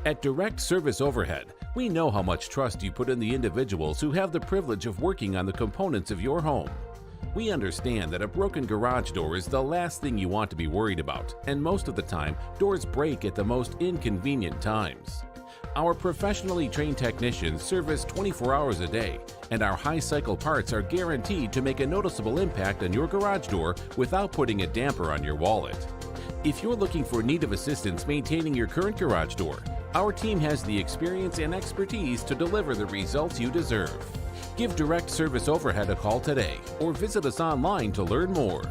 At Direct Service Overhead, we know how much trust you put in the individuals who have the privilege of working on the components of your home. We understand that a broken garage door is the last thing you want to be worried about, and most of the time, doors break at the most inconvenient times. Our professionally trained technicians service 24 hours a day, and our high-cycle parts are guaranteed to make a noticeable impact on your garage door without putting a damper on your wallet. If you're looking for need of assistance maintaining your current garage door, our team has the experience and expertise to deliver the results you deserve. Give Direct Service Overhead a call today or visit us online to learn more.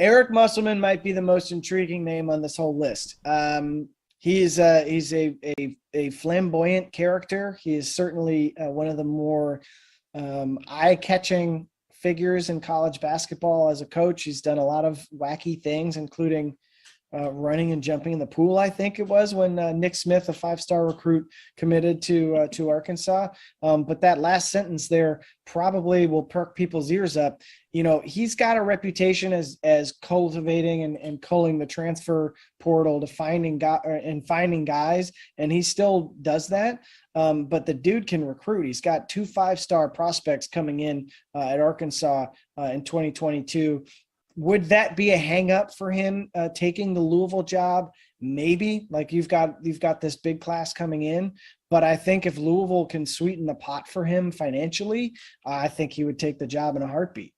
Eric Musselman might be the most intriguing name on this whole list. He's a flamboyant character. He is certainly one of the more eye-catching figures in college basketball as a coach. He's done a lot of wacky things, including running and jumping in the pool, I think it was, when Nick Smith, a five-star recruit, committed to Arkansas. But that last sentence there probably will perk people's ears up. You know, he's got a reputation as cultivating and culling the transfer portal to finding guys, and he still does that. But the dude can recruit. He's got 2 5-star prospects coming in at Arkansas in 2022. Would that be a hang up for him taking the Louisville job? Maybe. Like, you've got this big class coming in, but I think if Louisville can sweeten the pot for him financially, I think he would take the job in a heartbeat.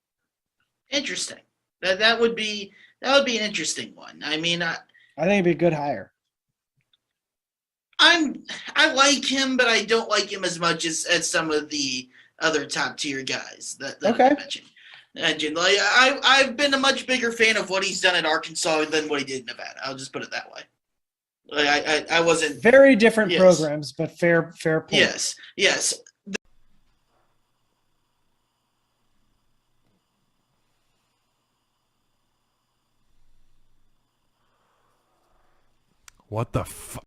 Interesting. That would be an interesting one. I mean, I think it'd be a good hire. I like him, but I don't like him as much as some of the other top tier guys that okay. I mentioned. Like, I've been a much bigger fan of what he's done at Arkansas than what he did in Nevada. I'll just put it that way. Like, I wasn't very different programs, but fair point. Yes. What the fuck?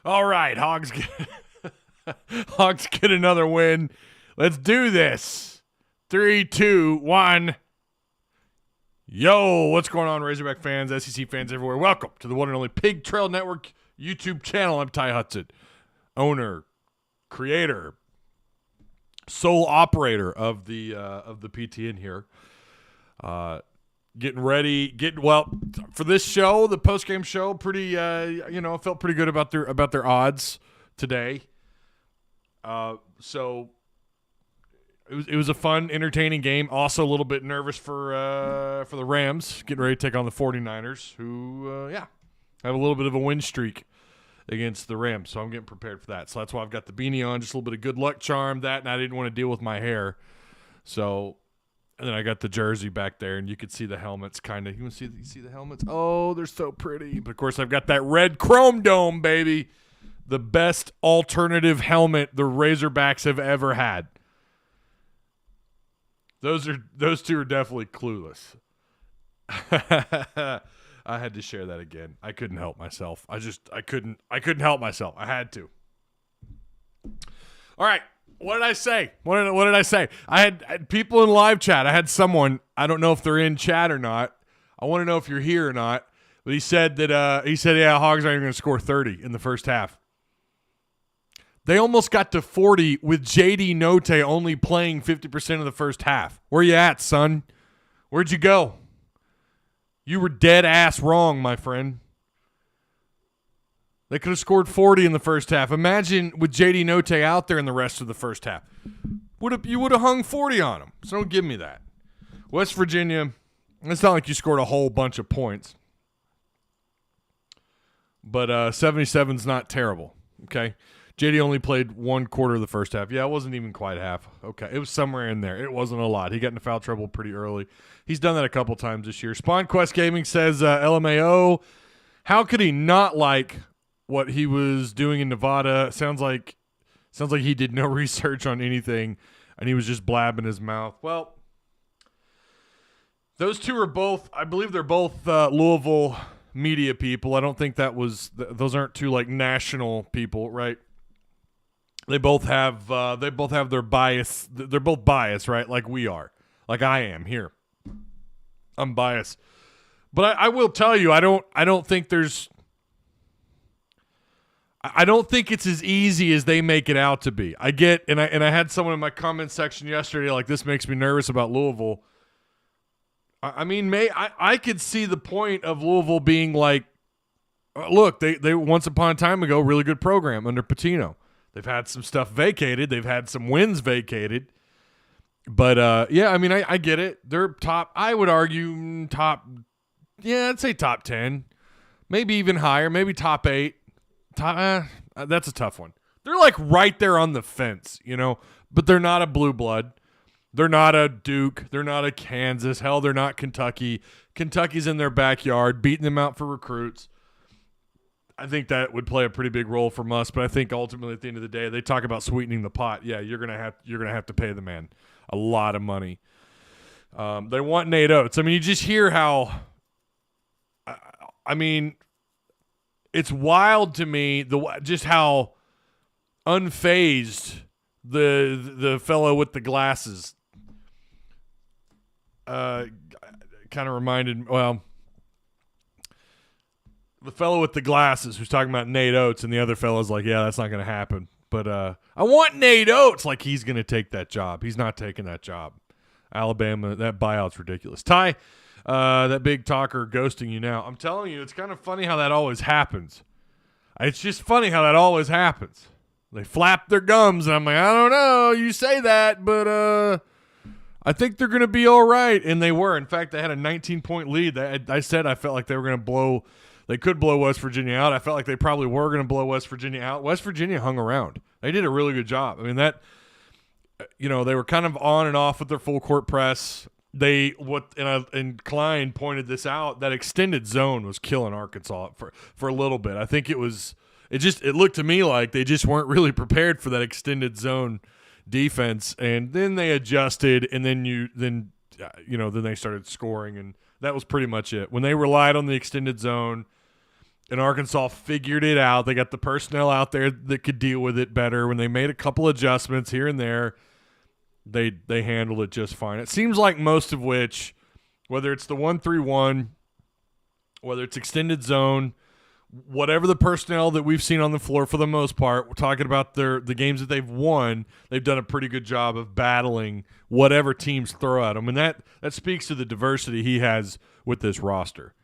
All right, Hogs get another win. Let's do this. 3, 2, 1. Yo, what's going on, Razorback fans, SEC fans everywhere? Welcome to the one and only Pig Trail Network YouTube channel. I'm Ty Hudson, owner, creator, sole operator of the PTN here. Getting ready, for this show, the post-game show. Pretty, felt pretty good about their odds today. So it was a fun, entertaining game. Also, a little bit nervous for the Rams, getting ready to take on the 49ers, who have a little bit of a win streak against the Rams. So I'm getting prepared for that. So that's why I've got the beanie on, just a little bit of good luck charm. That, and I didn't want to deal with my hair, so. And then I got the jersey back there, and you could see the helmets kind of. You see the helmets? Oh, they're so pretty. But, of course, I've got that red chrome dome, baby. The best alternative helmet the Razorbacks have ever had. Those two are definitely clueless. I had to share that again. I couldn't help myself. I couldn't help myself. I had to. All right. What did I say? What did I say? I had people in live chat. I had someone, I don't know if they're in chat or not. I want to know if you're here or not. But he said, yeah, Hogs aren't even going to score 30 in the first half. They almost got to 40 with JD Note only playing 50% of the first half. Where you at, son? Where'd you go? You were dead ass wrong, my friend. They could have scored 40 in the first half. Imagine with J.D. Note out there in the rest of the first half. You would have hung 40 on them. So don't give me that. West Virginia, it's not like you scored a whole bunch of points. But 77's not terrible, okay? J.D. only played one quarter of the first half. Yeah, it wasn't even quite half. Okay, it was somewhere in there. It wasn't a lot. He got into foul trouble pretty early. He's done that a couple times this year. Spawn Quest Gaming says, LMAO, how could he not like what he was doing in Nevada? Sounds like he did no research on anything, and he was just blabbing his mouth. Well, those two are both, I believe they're both Louisville media people. I don't think those aren't two like national people, right? They both have their bias. They're both biased, right? Like we are, like I am here. I'm biased, but I will tell you, I don't think it's as easy as they make it out to be. I get, and I had someone in my comment section yesterday like, this makes me nervous about Louisville. I mean, I could see the point of Louisville being like, look, they once upon a time ago, really good program under Pitino. They've had some stuff vacated. They've had some wins vacated. But, yeah, I mean, I get it. They're top, I would argue I'd say top 10. Maybe even higher. Maybe top 8. That's a tough one. They're like right there on the fence, but they're not a blue blood. They're not a Duke. They're not a Kansas. Hell, they're not Kentucky. Kentucky's in their backyard, beating them out for recruits. I think that would play a pretty big role from us, but I think ultimately at the end of the day, they talk about sweetening the pot. Yeah, you're gonna have to pay the man a lot of money. They want Nate Oates. I mean, you just hear how. I mean, it's wild to me just how unfazed the fellow with the glasses. Kind of reminded. Well. The fellow with the glasses who's talking about Nate Oates, and the other fellow's like, yeah, that's not going to happen. But I want Nate Oates. Like, he's going to take that job. He's not taking that job. Alabama, that buyout's ridiculous. Ty, that big talker ghosting you now. I'm telling you, it's kind of funny how that always happens. It's just funny how that always happens. They flap their gums, and I'm like, I don't know. You say that, but I think they're going to be all right. And they were. In fact, they had a 19-point lead. I said I felt like they were going to blow. They could blow West Virginia out. I felt like they probably were going to blow West Virginia out. West Virginia hung around. They did a really good job. I mean, they were kind of on and off with their full court press. And Klein pointed this out, that extended zone was killing Arkansas for a little bit. I think it looked to me like they just weren't really prepared for that extended zone defense. And then they adjusted, and then they started scoring, and that was pretty much it. When they relied on the extended zone, and Arkansas figured it out. They got the personnel out there that could deal with it better. When they made a couple adjustments here and there, they handled it just fine. It seems like most of which, whether it's the 1-3-1, whether it's extended zone, whatever the personnel that we've seen on the floor for the most part, we're talking about the games that they've won, they've done a pretty good job of battling whatever teams throw at them. And that speaks to the diversity he has with this roster.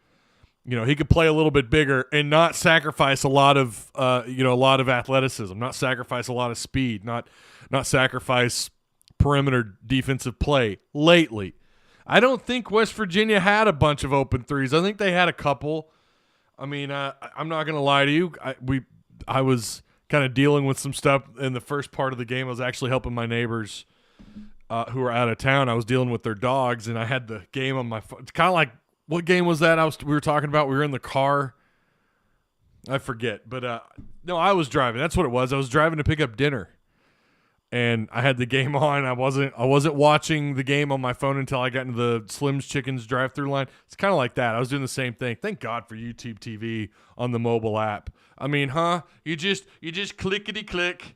He could play a little bit bigger and not sacrifice a lot of athleticism, not sacrifice a lot of speed, not sacrifice perimeter defensive play lately. I don't think West Virginia had a bunch of open threes. I think they had a couple. I mean, I'm not going to lie to you. I was kind of dealing with some stuff in the first part of the game. I was actually helping my neighbors who were out of town. I was dealing with their dogs, and I had the game on my phone. It's kind of like, what game was that we were talking about? We were in the car. I forget. But, no, I was driving. That's what it was. I was driving to pick up dinner. And I had the game on. I wasn't watching the game on my phone until I got into the Slim's Chickens drive-through line. It's kind of like that. I was doing the same thing. Thank God for YouTube TV on the mobile app. I mean, You just clickety-click.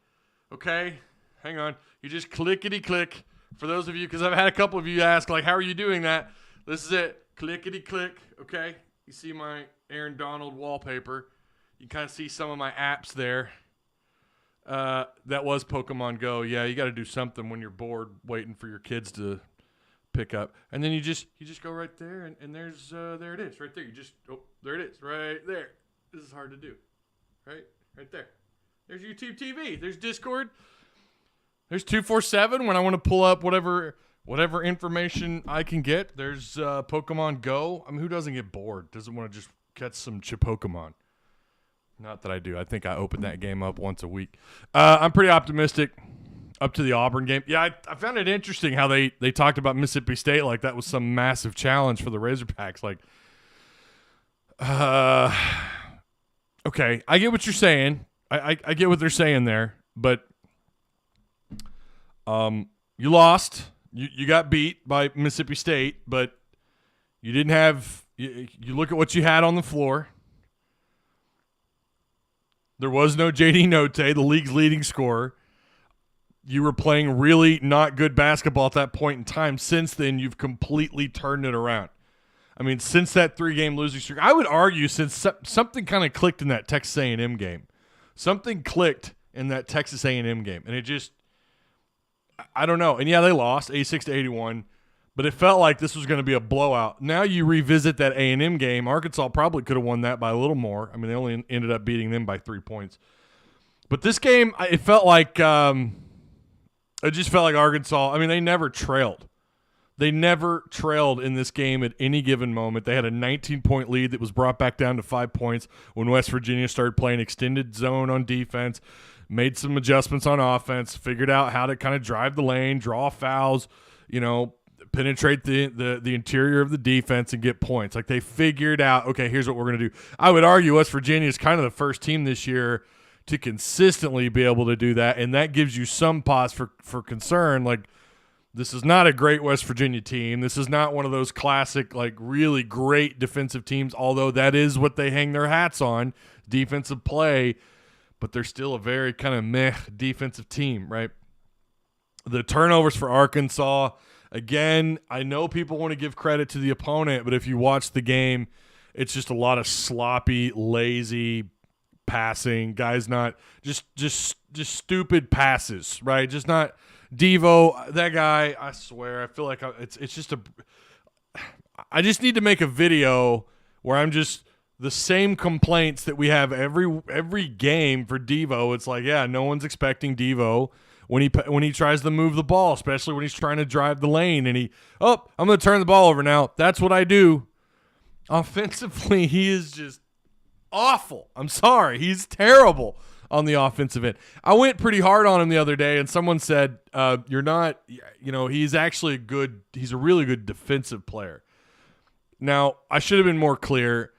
Okay? Hang on. You just clickety-click. For those of you, because I've had a couple of you ask, like, how are you doing that? This is it. Clickety-click. Okay? You see my Aaron Donald wallpaper. You kind of see some of my apps there. That was Pokemon Go. Yeah, you got to do something when you're bored waiting for your kids to pick up. And then you just go right there, and there it is right there. There it is right there. This is hard to do. Right there. There's YouTube TV. There's Discord. There's 247 when I want to pull up whatever information I can get. There's Pokemon Go. I mean, who doesn't get bored? Doesn't want to just catch some Pokemon? Not that I do. I think I open that game up once a week. I'm pretty optimistic up to the Auburn game. Yeah, I found it interesting how they talked about Mississippi State like that was some massive challenge for the Razorbacks. Like, okay, I get what you're saying. I get what they're saying there, but you lost. You got beat by Mississippi State, but you didn't have you look at what you had on the floor. There was no JD Note, the league's leading scorer. You were playing really not good basketball at that point in time. Since then, you've completely turned it around. I mean, since that 3-game losing streak, I would argue since something kind of clicked in that Texas A&M game. Something clicked in that Texas A&M game, and it just, I don't know. And yeah, they lost 86-81, but it felt like this was going to be a blowout. Now you revisit that A&M game. Arkansas probably could have won that by a little more. I mean, they only ended up beating them by 3 points. But this game, it felt like, it just felt like Arkansas. I mean, they never trailed. They never trailed in this game at any given moment. They had a 19-point lead that was brought back down to 5 points when West Virginia started playing extended zone on defense, made some adjustments on offense, figured out how to kind of drive the lane, draw fouls, penetrate the interior of the defense and get points. Like they figured out, okay, here's what we're going to do. I would argue West Virginia is kind of the first team this year to consistently be able to do that, and that gives you some pause for concern. Like, this is not a great West Virginia team. This is not one of those classic, like, really great defensive teams, although that is what they hang their hats on, defensive play, but they're still a very kind of meh defensive team, right? The turnovers for Arkansas, again, I know people want to give credit to the opponent, but if you watch the game, it's just a lot of sloppy, lazy passing. Guys not just stupid passes, right? Just not Devo, that guy, I swear, I feel like it's just I just need to make a video where I'm just the same complaints that we have every game for Devo. It's like, yeah, no one's expecting Devo when he tries to move the ball, especially when he's trying to drive the lane and I'm going to turn the ball over now. That's what I do. Offensively, he is just awful. I'm sorry. He's terrible on the offensive end. I went pretty hard on him the other day, and someone said, you're not, he's actually he's a really good defensive player. Now, I should have been more clear.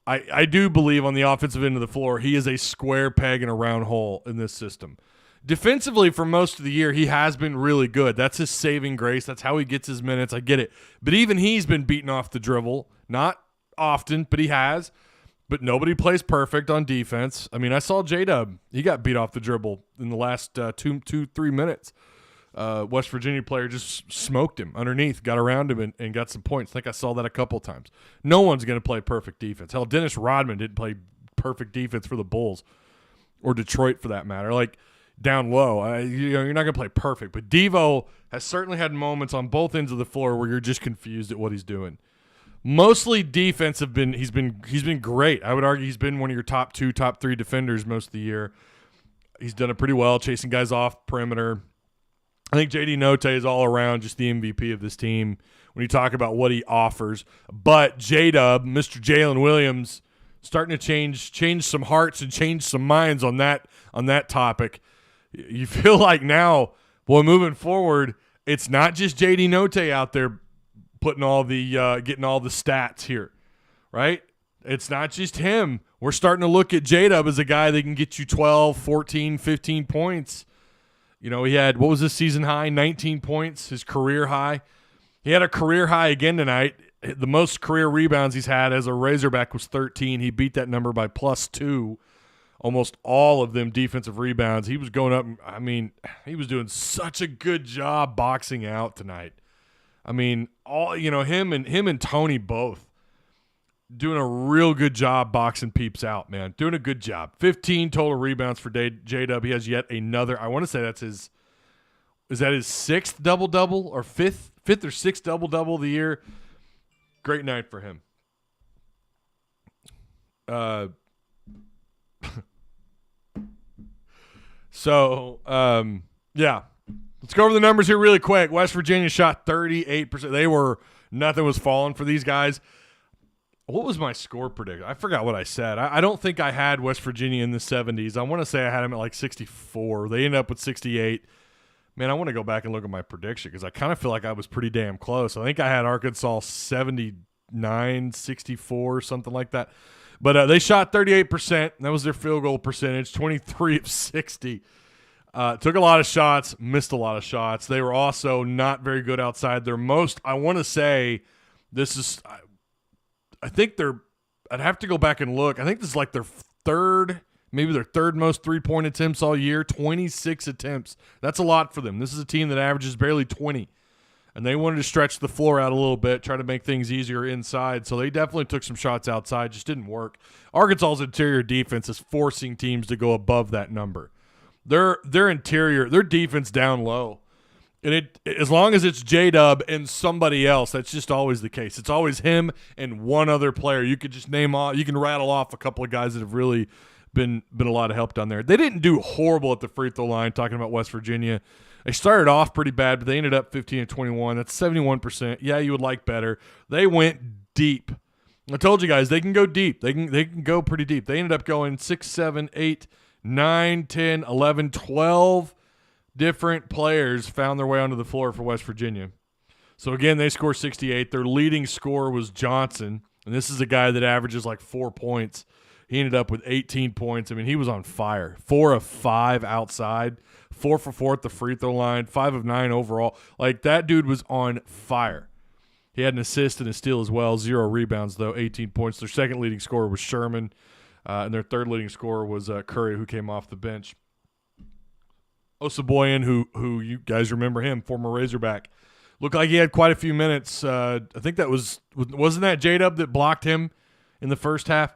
I do believe on the offensive end of the floor, he is a square peg in a round hole in this system. Defensively, for most of the year, he has been really good. That's his saving grace. That's how he gets his minutes. I get it. But even he's been beaten off the dribble. Not often, but he has. But nobody plays perfect on defense. I mean, I saw J-Dub. He got beat off the dribble in the last 3 minutes. West Virginia player just smoked him underneath, got around him, and got some points. I think I saw that a couple times. No one's going to play perfect defense. Hell, Dennis Rodman didn't play perfect defense for the Bulls or Detroit for that matter. Like, down low, you're not going to play perfect. But Devo has certainly had moments on both ends of the floor where you're just confused at what he's doing. Mostly defense he's been great. I would argue he's been one of your top 2, top 3 defenders most of the year. He's done it pretty well, chasing guys off perimeter. I think JD Note is all around just the MVP of this team when you talk about what he offers. But J-Dub, Mr. Jalen Williams, starting to change some hearts and change some minds on that topic. You feel like now, boy, moving forward, it's not just JD Note out there putting all the getting all the stats here, right? It's not just him. We're starting to look at J-Dub as a guy that can get you 12, 14, 15 points. He had, what was his season high? 19 points, his career high. He had a career high again tonight. The most career rebounds he's had as a Razorback was 13. He beat that number by +2. Almost all of them defensive rebounds. He was going up. I mean, he was doing such a good job boxing out tonight. I mean, him and Tony both doing a real good job boxing peeps out, man. Doing a good job. 15 total rebounds for J-Dub. He has yet another. I want to say that's is that his 6th double-double or 5th or 6th double-double of the year? Great night for him. So, yeah. Let's go over the numbers here really quick. West Virginia shot 38%. Nothing was falling for these guys. What was my score prediction? I forgot what I said. I don't think I had West Virginia in the 70s. I want to say I had them at like 64. They ended up with 68. Man, I want to go back and look at my prediction because I kind of feel like I was pretty damn close. I think I had Arkansas 79, 64, something like that. But they shot 38%. That was their field goal percentage, 23 of 60. Took a lot of shots, missed a lot of shots. They were also not very good outside. Their most, I want to say, this is, I think I'd have to go back and look. I think this is like their third most three-point attempts all year, 26 attempts. That's a lot for them. This is a team that averages barely 20. And they wanted to stretch the floor out a little bit, try to make things easier inside. So they definitely took some shots outside, just didn't work. Arkansas's interior defense is forcing teams to go above that number. Their defense down low. And as long as it's J-Dub and somebody else, that's just always the case. It's always him and one other player. You could just you can rattle off a couple of guys that have really been a lot of help down there. They didn't do horrible at the free throw line, talking about West Virginia. They started off pretty bad, but they ended up 15 and 21. That's 71%. Yeah, you would like better. They went deep. I told you guys, they can go deep. They can go pretty deep. They ended up going 6, 7, 8, 9, 10, 11, 12 different players found their way onto the floor for West Virginia. So, again, they scored 68. Their leading scorer was Johnson, and this is a guy that averages like 4 points. He ended up with 18 points. I mean, he was on fire. 4 of 5 outside, 4 for 4 at the free throw line, 5 of 9 overall. Like, that dude was on fire. He had an assist and a steal as well. 0 rebounds, though, 18 points. Their second leading scorer was Sherman, and their third leading scorer was Curry, who came off the bench. Osaboyan, who you guys remember him, former Razorback, looked like he had quite a few minutes. I think that wasn't that J-Dub that blocked him in the first half?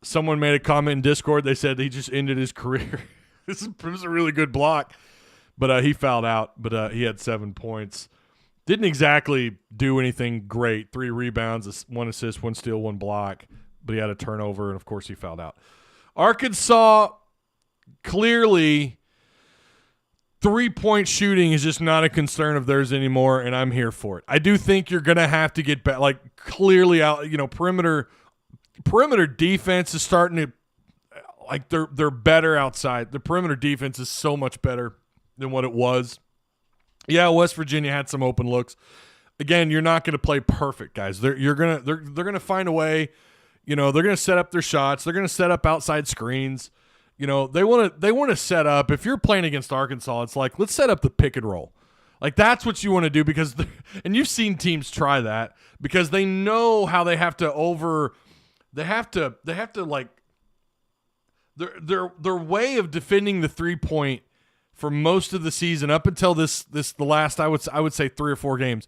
Someone made a comment in Discord. They said he just ended his career. This was a really good block, but he fouled out. But he had 7 points. Didn't exactly do anything great. 3 rebounds, 1 assist, 1 steal, 1 block. But he had a turnover, and, of course, he fouled out. Arkansas, clearly, three-point shooting is just not a concern of theirs anymore, and I'm here for it. I do think you're going to have to get back, like, clearly out, perimeter defense is starting to, like, they're better outside. The perimeter defense is so much better than what it was. Yeah, West Virginia had some open looks. Again, you're not going to play perfect, guys. They're going to find a way. They're going to set up their shots. They're going to set up outside screens. They want to set up. If you're playing against Arkansas, it's like, let's set up the pick and roll. Like, that's what you want to do and you've seen teams try that because they know how they have to like their way of defending the 3-point for most of the season up until the last I would say 3 or 4 games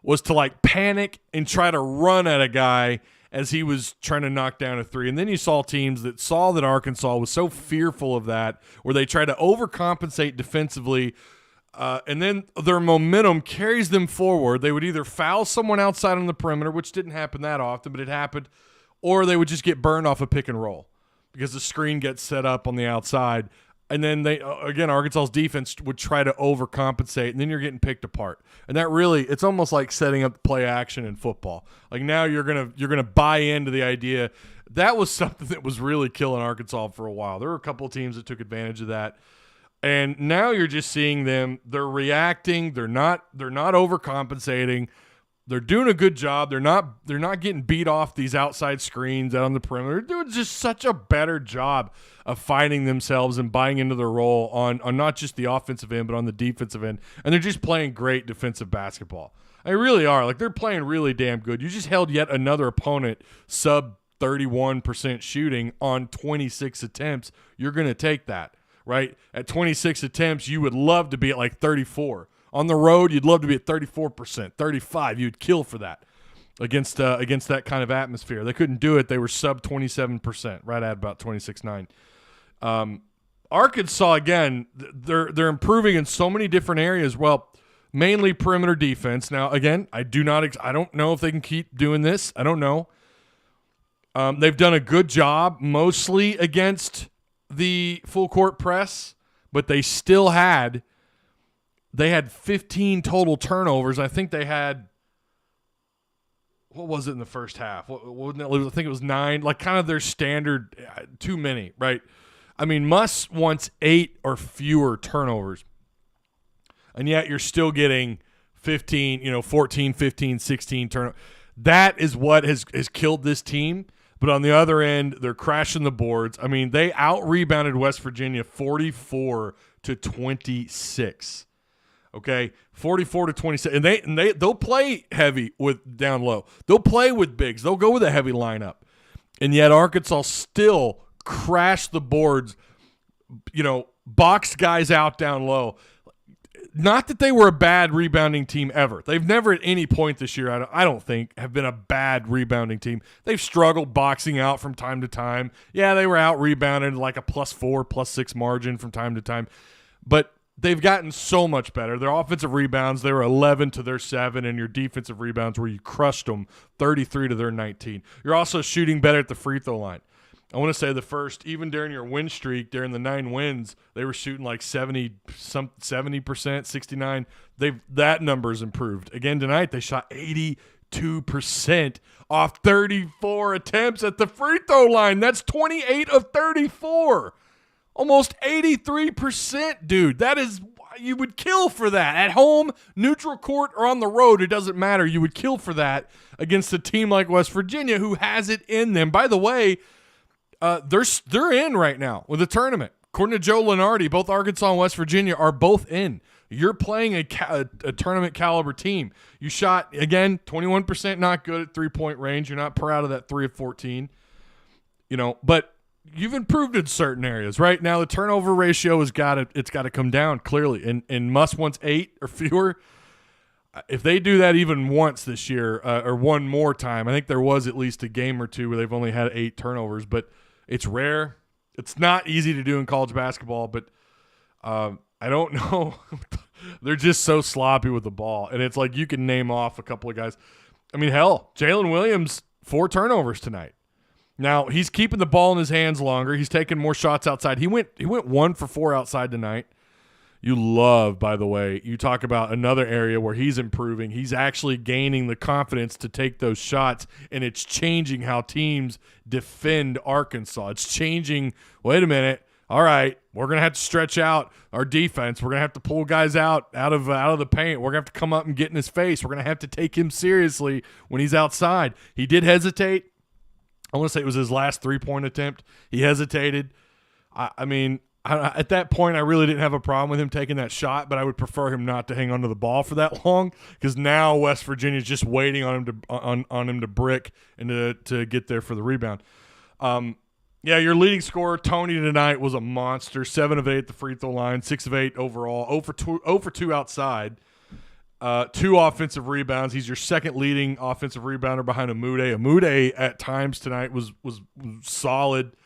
was to like panic and try to run at a guy as he was trying to knock down a 3. And then you saw teams that saw that Arkansas was so fearful of that where they tried to overcompensate defensively, and then their momentum carries them forward. They would either foul someone outside on the perimeter, which didn't happen that often, but it happened, or they would just get burned off a pick and roll because the screen gets set up on the outside. And then Arkansas's defense would try to overcompensate, and then you're getting picked apart. And that really, it's almost like setting up play action in football. Like now you're gonna buy into the idea. That was something that was really killing Arkansas for a while. There were a couple of teams that took advantage of that. And now you're just seeing them, they're reacting, they're not overcompensating. They're doing a good job. They're not getting beat off these outside screens out on the perimeter. They're doing just such a better job of finding themselves and buying into their role on not just the offensive end, but on the defensive end. And they're just playing great defensive basketball. They really are. Like, they're playing really damn good. You just held yet another opponent sub 31% shooting on 26 attempts. You're going to take that, right? At 26 attempts, you would love to be at like 34. On the road, you'd love to be at 34%, 35%. You'd kill for that against that kind of atmosphere. They couldn't do it. They were sub 27%, right at about 26.9. Arkansas, again, they're improving in so many different areas. Well, mainly perimeter defense. Now, again, I don't know if they can keep doing this. I don't know. They've done a good job mostly against the full court press. but they had 15 total turnovers. I think they had, what was it in the first half? Wasn't it? I think it was 9, like kind of their standard, too many, right? I mean, Muss wants 8 or fewer turnovers, and yet you're still getting 15, 14, 15, 16 turnovers. That is what has killed this team. But on the other end, they're crashing the boards. I mean, they out-rebounded West Virginia 44-26. Okay, 44-26, and they'll play heavy with down low. They'll play with bigs. They'll go with a heavy lineup, and yet Arkansas still crashed the boards. Boxed guys out down low. Not that they were a bad rebounding team ever. They've never at any point this year, I don't think, have been a bad rebounding team. They've struggled boxing out from time to time. Yeah, they were out rebounded like a +4, +6 margin from time to time. But they've gotten so much better. Their offensive rebounds, they were 11 to their 7, and your defensive rebounds where you crushed them 33 to their 19. You're also shooting better at the free throw line. I want to say the first, even during your win streak, during the 9 wins, they were shooting like 70%, 69. That number's improved. Again tonight, they shot 82% off 34 attempts at the free throw line. That's 28 of 34. Almost 83%, dude. That is, you would kill for that. At home, neutral court, or on the road, it doesn't matter. You would kill for that against a team like West Virginia who has it in them. By the way, they're in right now with the tournament. According to Joe Lunardi, both Arkansas and West Virginia are both in. You're playing a tournament caliber team. You shot, again, 21%, not good at three-point range. You're not proud of that 3 of 14. But you've improved in certain areas. Right now, the turnover ratio it's got to come down clearly. And Muss wants 8 or fewer. If they do that even once this year, or one more time, I think there was at least a game or two where they've only had 8 turnovers, but it's rare. It's not easy to do in college basketball, but I don't know. They're just so sloppy with the ball. And it's like you can name off a couple of guys. I mean, hell, Jalen Williams, 4 turnovers tonight. Now, he's keeping the ball in his hands longer. He's taking more shots outside. He went 1 for 4 outside tonight. You love, by the way, you talk about another area where he's improving. He's actually gaining the confidence to take those shots, and it's changing how teams defend Arkansas. It's changing, wait a minute, all right, we're going to have to stretch out our defense. We're going to have to pull guys out of the paint. We're going to have to come up and get in his face. We're going to have to take him seriously when he's outside. He did hesitate. I want to say it was his last 3-point attempt. He hesitated. I mean, at that point, I really didn't have a problem with him taking that shot, but I would prefer him not to hang onto the ball for that long because now West Virginia's just waiting on him to brick and to get there for the rebound. Your leading scorer, Tony, tonight was a monster. 7 of 8 at the free throw line, 6 of 8 overall, 0 for 2 outside. 2 offensive rebounds. He's your second leading offensive rebounder behind Amude. Amude at times tonight was solid.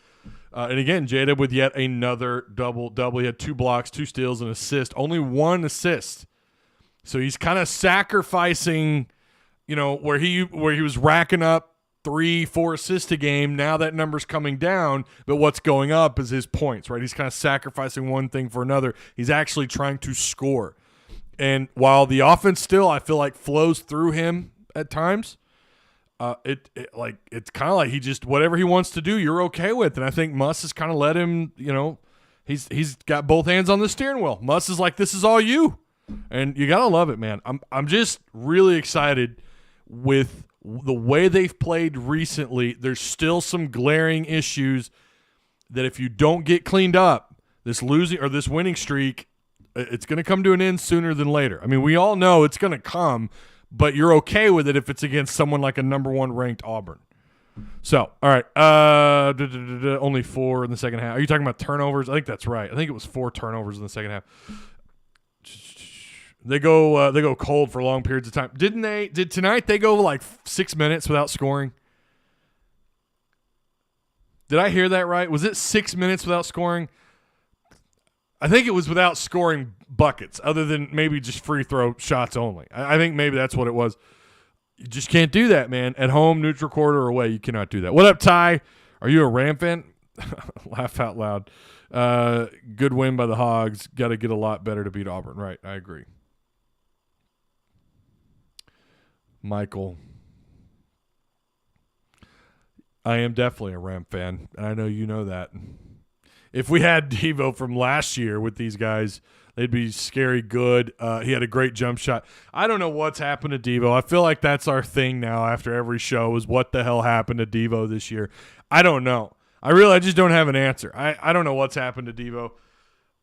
And again, Jada with yet another double-double. He had 2 blocks, 2 steals, and an assist. Only 1 assist. So he's kind of sacrificing, where he was racking up 3-4 assists a game. Now that number's coming down, but what's going up is his points, right? He's kind of sacrificing one thing for another. He's actually trying to score. And while the offense still, I feel like, flows through him at times, it's kind of like he just, whatever he wants to do, you're okay with. And I think Muss has kind of let him, he's got both hands on the steering wheel. Muss is like, this is all you. And you got to love it, man. I'm just really excited with the way they've played recently. There's still some glaring issues that if you don't get cleaned up, this winning streak, it's going to come to an end sooner than later. I mean, we all know it's going to come, but you're okay with it if it's against someone like a number 1 ranked Auburn. So, all right, only 4 in the second half. Are you talking about turnovers? I think that's right. I think it was 4 turnovers in the second half. They go cold for long periods of time. Did tonight they go like 6 minutes without scoring? Did I hear that right? Was it 6 minutes without scoring? I think it was without scoring buckets, other than maybe just free throw shots only. I think maybe that's what it was. You just can't do that, man. At home, neutral court, or away, you cannot do that. What up, Ty? Are you a Ram fan? Laugh out loud. Good win by the Hogs. Got to get a lot better to beat Auburn. Right, I agree. Michael. I am definitely a Ram fan, and I know you know that. If we had Devo from last year with these guys, they'd be scary good. He had a great jump shot. I don't know what's happened to Devo. I feel like that's our thing now after every show is what the hell happened to Devo this year. I don't know. I just don't have an answer. I don't know what's happened to Devo.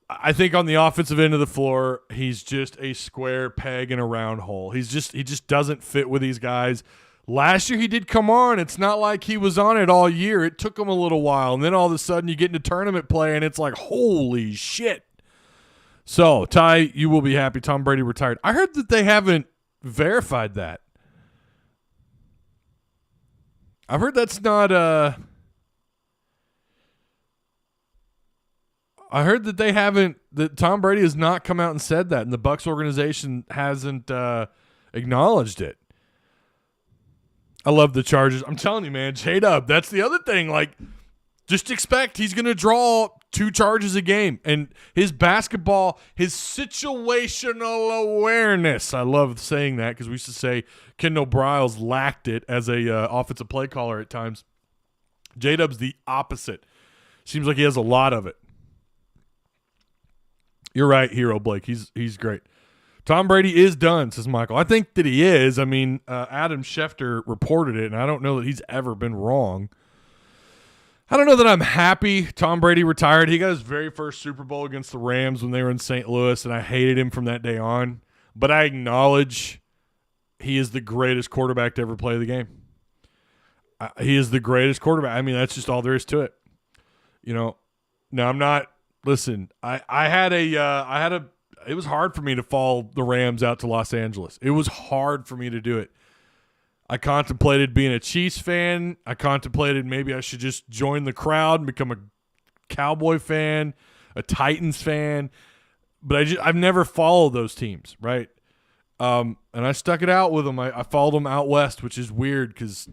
I think on the offensive end of the floor, he's just a square peg in a round hole. He just doesn't fit with these guys. Last year he did come on. It's not like he was on it all year. It took him a little while, and then all of a sudden you get into tournament play, and it's like, holy shit. So, Ty, you will be happy Tom Brady retired. I heard that they haven't verified that. I've heard that's not I heard that that Tom Brady has not come out and said that, and the Bucs organization hasn't acknowledged it. I love the Chargers. I'm telling you, man, J-Dub, that's the other thing. Like, just expect he's going to draw 2 charges a game. And his basketball, his situational awareness, I love saying that because we used to say Kendall Briles lacked it as a offensive play caller at times. J-Dub's the opposite. Seems like he has a lot of it. You're right, Hero Blake. He's great. Tom Brady is done, says Michael. I think that he is. I mean, Adam Schefter reported it, and I don't know that he's ever been wrong. I don't know that I'm happy Tom Brady retired. He got his very first Super Bowl against the Rams when they were in St. Louis, and I hated him from that day on. But I acknowledge he is the greatest quarterback to ever play the game. He is the greatest quarterback. I mean, that's just all there is to it. You know, now I'm not – listen, I had a it was hard for me to follow the Rams out to Los Angeles. It was hard for me to do it. I contemplated being a Chiefs fan. I contemplated maybe I should just join the crowd and become a Cowboy fan, a Titans fan. But I've never followed those teams, right? And I stuck it out with them. I followed them out west, which is weird because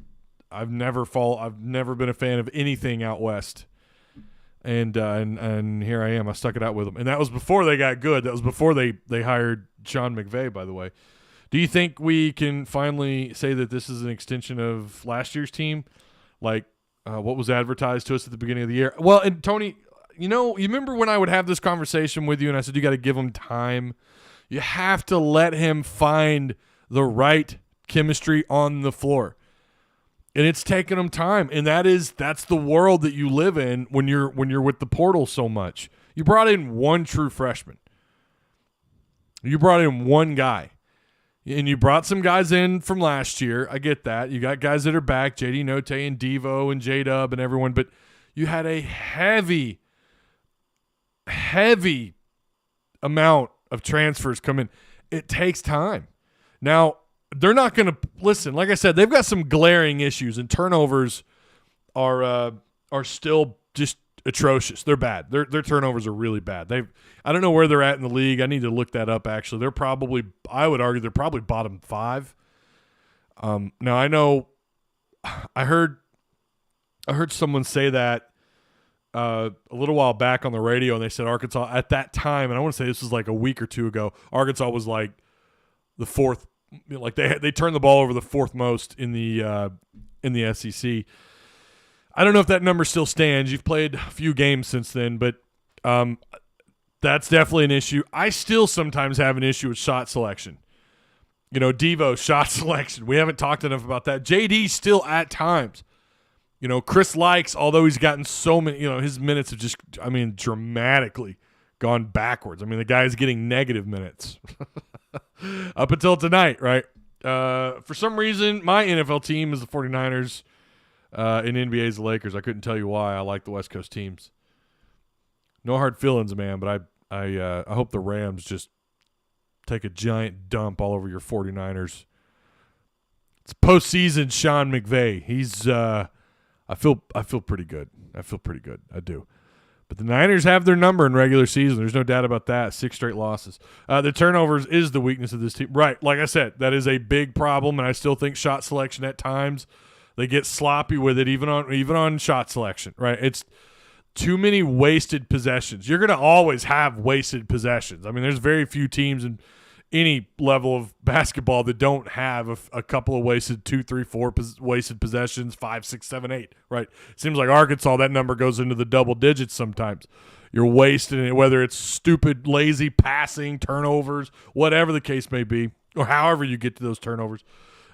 I've never been a fan of anything out west. And here I am. I stuck it out with them. And that was before they got good. That was before they hired Sean McVay, by the way. Do you think we can finally say that this is an extension of last year's team? Like what was advertised to us at the beginning of the year? Well, and Tony, you remember when I would have this conversation with you and I said, you got to give him time. You have to let him find the right chemistry on the floor. And it's taken him time, and that's the world that you live in when you're with the portal so much. You brought in one true freshman. You brought in one guy, and you brought some guys in from last year. I get that. You got guys that are back, JD Note and Devo and J-Dub and everyone, but you had a heavy amount of transfers come in. It takes time. Now, they're not going to listen. Like I said, they've got some glaring issues, and turnovers are still just atrocious. They're bad. Their turnovers are really bad. I don't know where they're at in the league. I need to look that up. Actually, I would argue they're probably bottom 5. Now I know. I heard someone say that a little while back on the radio, and they said Arkansas at that time, and I want to say this was like a week or two ago. Arkansas was like the 4th. Like they turned the ball over the 4th most in the SEC. I don't know if that number still stands. You've played a few games since then, but that's definitely an issue. I still sometimes have an issue with shot selection. Devo shot selection. We haven't talked enough about that. JD still at times. Chris Likes, although he's gotten so many, his minutes have just, dramatically gone backwards. The guy's getting negative minutes. Up until tonight, right? For some reason, my NFL team is the 49ers. In NBA is the Lakers. I couldn't tell you why. I like the West Coast teams. No hard feelings, man, but I hope the Rams just take a giant dump all over your 49ers. It's postseason Sean McVay. He's I feel pretty good. I do. But the Niners have their number in regular season. There's no doubt about that. 6 straight losses. The turnovers is the weakness of this team. Right, like I said, that is a big problem, and I still think shot selection at times, they get sloppy with it, even on shot selection. Right, too many wasted possessions. You're going to always have wasted possessions. I mean, there's very few teams in any level of basketball that don't have a couple of wasted 2, 3, 4 wasted possessions, 5, 6, 7, 8, right? Seems like Arkansas, that number goes into the double digits sometimes. You're wasting it, whether it's stupid, lazy passing, turnovers, whatever the case may be, or however you get to those turnovers.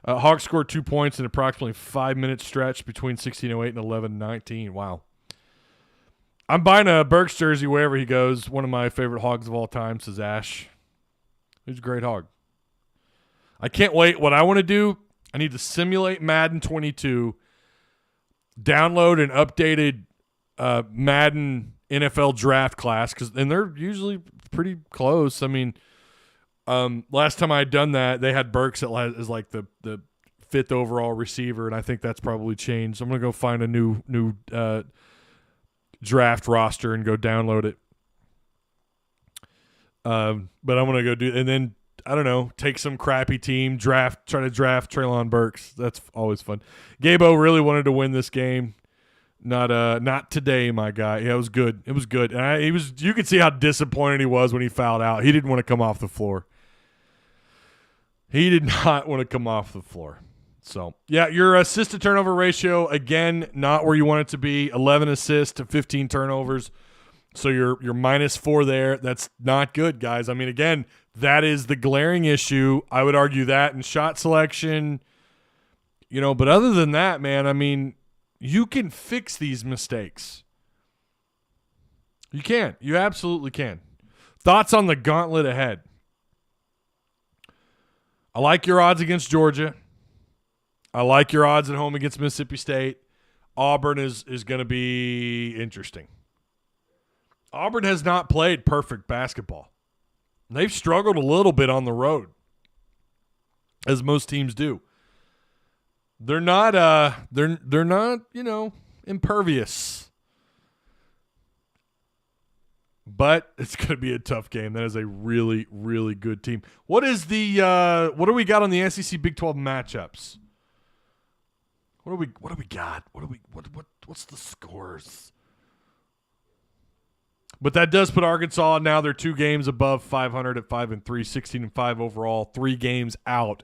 Hawks scored 2 points in approximately 5-minute stretch between 16:08 and 11:19. Wow. I'm buying a Burks jersey wherever he goes. One of my favorite Hogs of all time, says Ash. He's a great Hog. I can't wait. What I want to do, I need to simulate Madden 22, download an updated Madden NFL draft class, and they're usually pretty close. I mean, last time I had done that, they had Burks as like the 5th overall receiver, and I think that's probably changed. So I'm going to go find a new draft roster and go download it. But I'm going to go do, and then, I don't know, take some crappy team, try to draft Treylon Burks. That's always fun. Gabo really wanted to win this game. Not today, my guy. Yeah, it was good. It was good. And you could see how disappointed he was when he fouled out. He didn't want to come off the floor. He did not want to come off the floor. So, yeah, your assist to turnover ratio, again, not where you want it to be. 11 assists to 15 turnovers. So you're -4 there. That's not good, guys. I mean, again, that is the glaring issue. I would argue that in shot selection, but other than that, man, I mean, you can fix these mistakes. You can. You absolutely can. Thoughts on the gauntlet ahead? I like your odds against Georgia. I like your odds at home against Mississippi State. Auburn is going to be interesting. Auburn has not played perfect basketball. They've struggled a little bit on the road, as most teams do. They're not impervious. But it's going to be a tough game. That is a really, really good team. What do we got on the SEC Big 12 matchups? What do we got? What's the scores? But that does put Arkansas, now they're 2 games above 500 at 5-3, 16-5 overall, 3 games out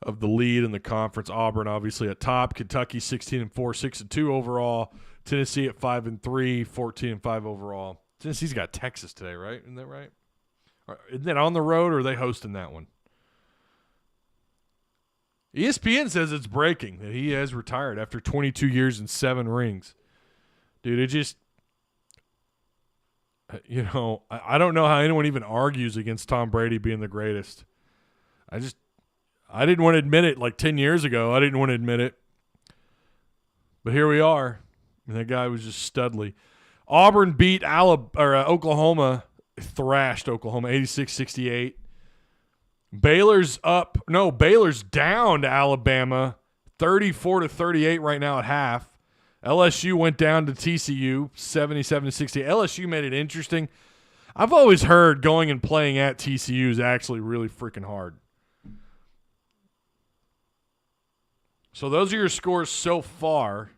of the lead in the conference. Auburn obviously at top. Kentucky 16-4, 6-2 overall. Tennessee at 5-3, 14-5 overall. Tennessee's got Texas today, right? Isn't that right? Isn't that on the road, or are they hosting that one? ESPN says it's breaking, that he has retired after 22 years and 7 rings. Dude, it just, I don't know how anyone even argues against Tom Brady being the greatest. I didn't want to admit it like 10 years ago. I didn't want to admit it. But here we are. And that guy was just studly. Auburn beat Oklahoma, thrashed Oklahoma 86-68. Baylor's down to Alabama 34-38 right now at half. LSU went down to TCU 77-68. LSU made it interesting. I've always heard going and playing at TCU is actually really freaking hard. So those are your scores so far.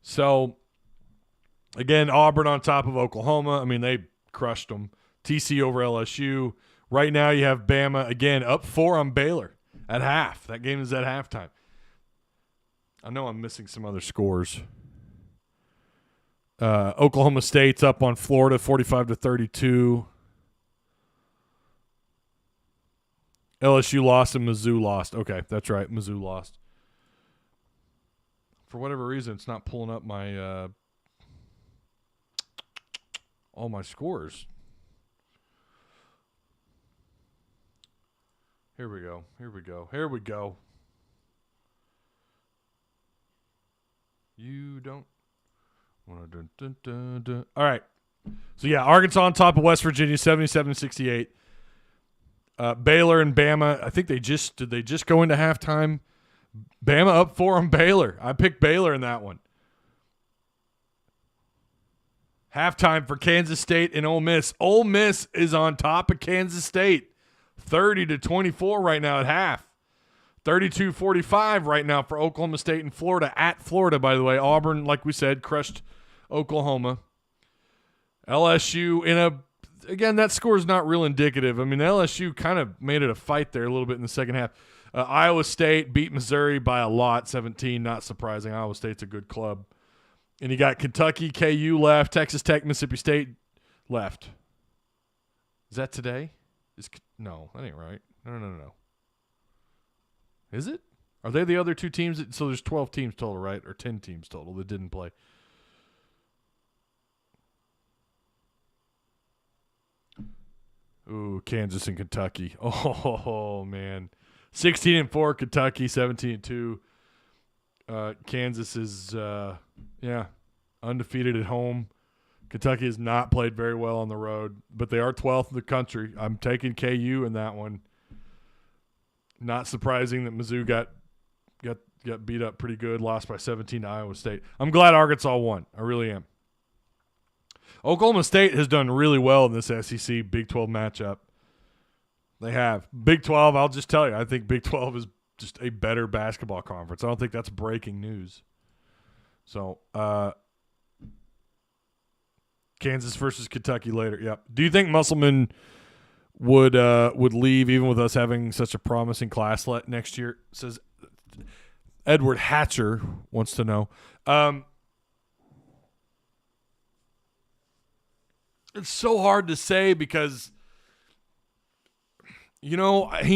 So, again, Auburn on top of Oklahoma. I mean, they crushed them. TCU over LSU. Right now you have Bama, again, up 4 on Baylor at half. That game is at halftime. I know I'm missing some other scores. Oklahoma State's up on Florida 45-32. LSU lost and Mizzou lost. Okay, that's right. Mizzou lost. For whatever reason, it's not pulling up my all my scores. Here we go. You don't want to. All right. So, yeah, Arkansas on top of West Virginia, 77-68. Baylor and Bama, I think did they just go into halftime? Bama up 4 on Baylor. I picked Baylor in that one. Halftime for Kansas State and Ole Miss. Ole Miss is on top of Kansas State. 30-24 right now at half. 32-45 right now for Oklahoma State and Florida. At Florida, by the way. Auburn, like we said, crushed Oklahoma. LSU again, that score is not real indicative. I mean, LSU kind of made it a fight there a little bit in the second half. Iowa State beat Missouri by a lot, 17. Not surprising. Iowa State's a good club. And you got Kentucky, KU left, Texas Tech, Mississippi State left. Is that today? No, that ain't right. No. Is it? Are they the other two teams? So there's 12 teams total, right? Or 10 teams total that didn't play. Ooh, Kansas and Kentucky. Oh man. 16-4 Kentucky, 17-2. Kansas is undefeated at home. Kentucky has not played very well on the road, but they are 12th in the country. I'm taking KU in that one. Not surprising that Mizzou got beat up pretty good, lost by 17 to Iowa State. I'm glad Arkansas won. I really am. Oklahoma State has done really well in this SEC Big 12 matchup. They have. Big 12, I'll just tell you, I think Big 12 is just a better basketball conference. I don't think that's breaking news. So, Kansas versus Kentucky later. Yep. Do you think Musselman would leave even with us having such a promising class next year? Says Edward Hatcher wants to know. It's so hard to say because, he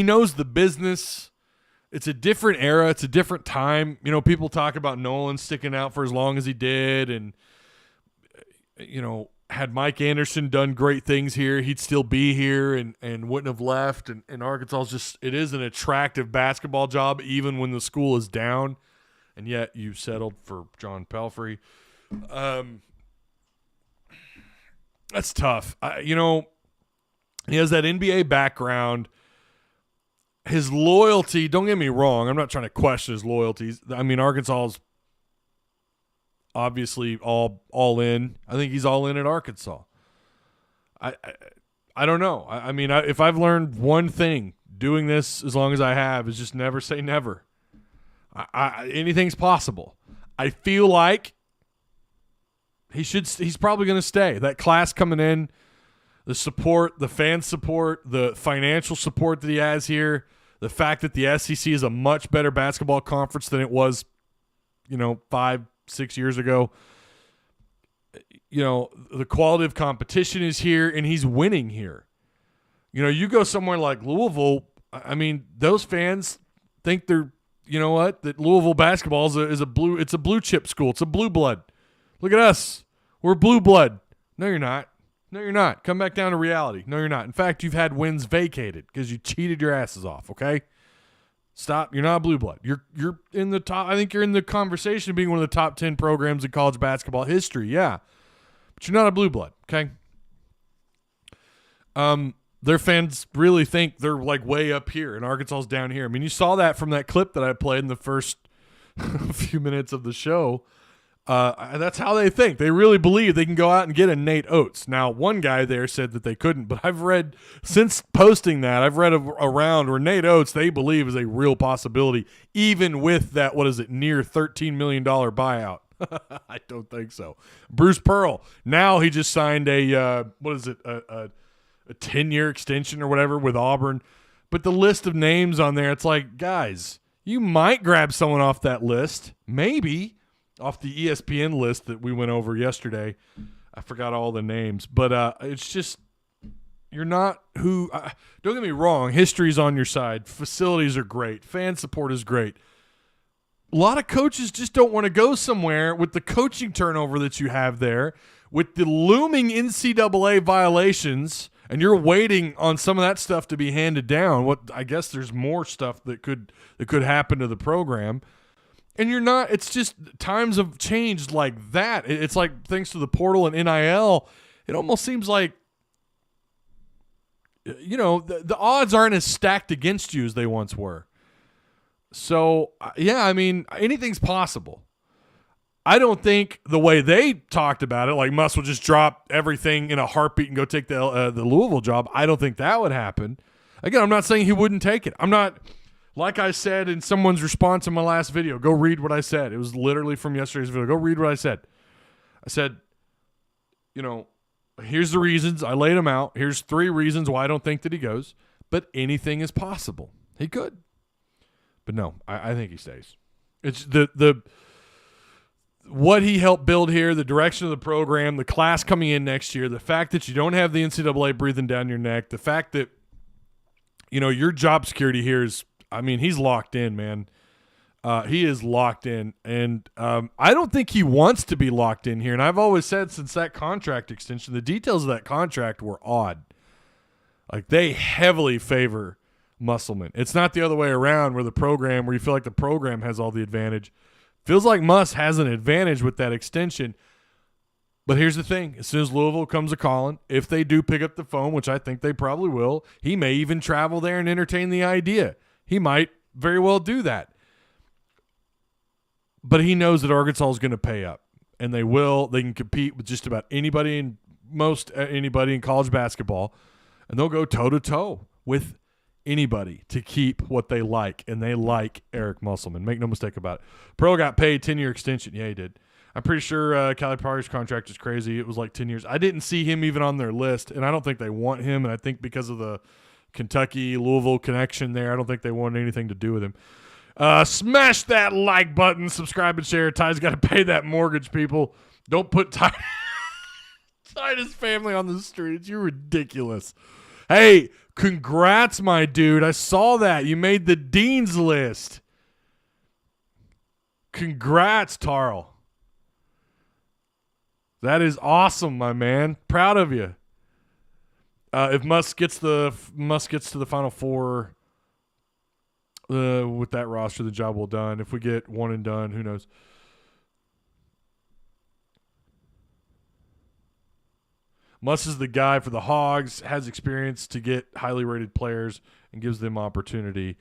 knows the business. It's a different era. It's a different time. People talk about Nolan sticking out for as long as he did. And, had Mike Anderson done great things here, he'd still be here and wouldn't have left. And Arkansas it is an attractive basketball job even when the school is down. And yet you settled for John Pelphrey. That's tough. He has that NBA background. His loyalty, don't get me wrong, I'm not trying to question his loyalties. I mean, Arkansas's obviously all in. I think he's all in at Arkansas. I don't know. I mean, if I've learned one thing doing this as long as I have is just never say never. Anything's possible. I feel like he's probably going to stay. That class coming in, the support, the fan support, the financial support that he has here, the fact that the SEC is a much better basketball conference than it was, 5-6 years ago. The quality of competition is here, and he's winning here. You go somewhere like Louisville, I mean, those fans think they're, that Louisville basketball is a blue chip school. It's a blue blood. Look at us. We're blue blood. No, you're not. No, you're not. Come back down to reality. No, you're not. In fact, you've had wins vacated because you cheated your asses off, okay? Stop. You're not a blue blood. You're in the top. I think you're in the conversation of being one of the top 10 programs in college basketball history, yeah. But you're not a blue blood, okay? Their fans really think they're like way up here and Arkansas's down here. I mean, you saw that from that clip that I played in the first few minutes of the show. That's how they think. They really believe they can go out and get a Nate Oates. Now, one guy there said that they couldn't, but I've read, since posting that, around where Nate Oates, they believe, is a real possibility, even with that, near $13 million buyout. I don't think so. Bruce Pearl, now he just signed a 10-year extension or whatever with Auburn. But the list of names on there, it's like, guys, you might grab someone off that list, maybe. Off the ESPN list that we went over yesterday. I forgot all the names. But it's just, you're not who don't get me wrong, history's on your side. Facilities are great. Fan support is great. A lot of coaches just don't want to go somewhere with the coaching turnover that you have there, with the looming NCAA violations, and you're waiting on some of that stuff to be handed down. I guess there's more stuff that could happen to the program. And you're not, it's just times have changed like that. It's like thanks to the portal and NIL, it almost seems like, the odds aren't as stacked against you as they once were. So, yeah, I mean, anything's possible. I don't think the way they talked about it, like Muss will just drop everything in a heartbeat and go take the Louisville job. I don't think that would happen. Again, I'm not saying he wouldn't take it. I'm not Like I said in someone's response in my last video, go read what I said. It was literally from yesterday's video. Go read what I said. I said, here's the reasons. I laid them out. Here's 3 reasons why I don't think that he goes. But anything is possible. He could. But no, I think he stays. It's the what he helped build here, the direction of the program, the class coming in next year, the fact that you don't have the NCAA breathing down your neck, the fact that, your job security here is, he's locked in, man. He is locked in. And I don't think he wants to be locked in here. And I've always said since that contract extension, the details of that contract were odd. Like, they heavily favor Musselman. It's not the other way around where you feel like the program has all the advantage. Feels like Muss has an advantage with that extension. But here's the thing. As soon as Louisville comes a-calling, if they do pick up the phone, which I think they probably will, he may even travel there and entertain the idea. He might very well do that. But he knows that Arkansas is going to pay up. And they will. They can compete with just about anybody and most anybody in college basketball. And they'll go toe-to-toe with anybody to keep what they like, and they like Eric Musselman. Make no mistake about it. Pro got paid 10-year extension. Yeah, he did. I'm pretty sure Calipari's contract is crazy. It was like 10 years. I didn't see him even on their list, and I don't think they want him, and I think because of the Kentucky-Louisville connection there, I don't think they want anything to do with him. Smash that like button, subscribe and share. Ty's got to pay that mortgage, people. Don't put Titus family on the streets. You're ridiculous. Hey, congrats, my dude. I saw that. You made the dean's list. Congrats, Tarl. That is awesome, my man. Proud of you. If Muss gets to the Final Four with that roster, the job well done. If we get one and done, who knows? Muss is the guy for the Hogs, has experience to get highly rated players and gives them opportunity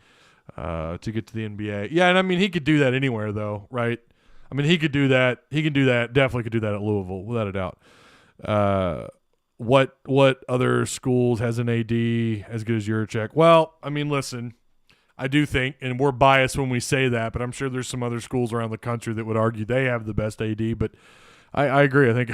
to get to the NBA. Yeah, and he could do that anywhere, though, right? He could do that. He can do that. Definitely could do that at Louisville, without a doubt. What other schools has an AD as good as Yurchek? Well, listen, I do think, and we're biased when we say that, but I'm sure there's some other schools around the country that would argue they have the best AD, but I agree. I think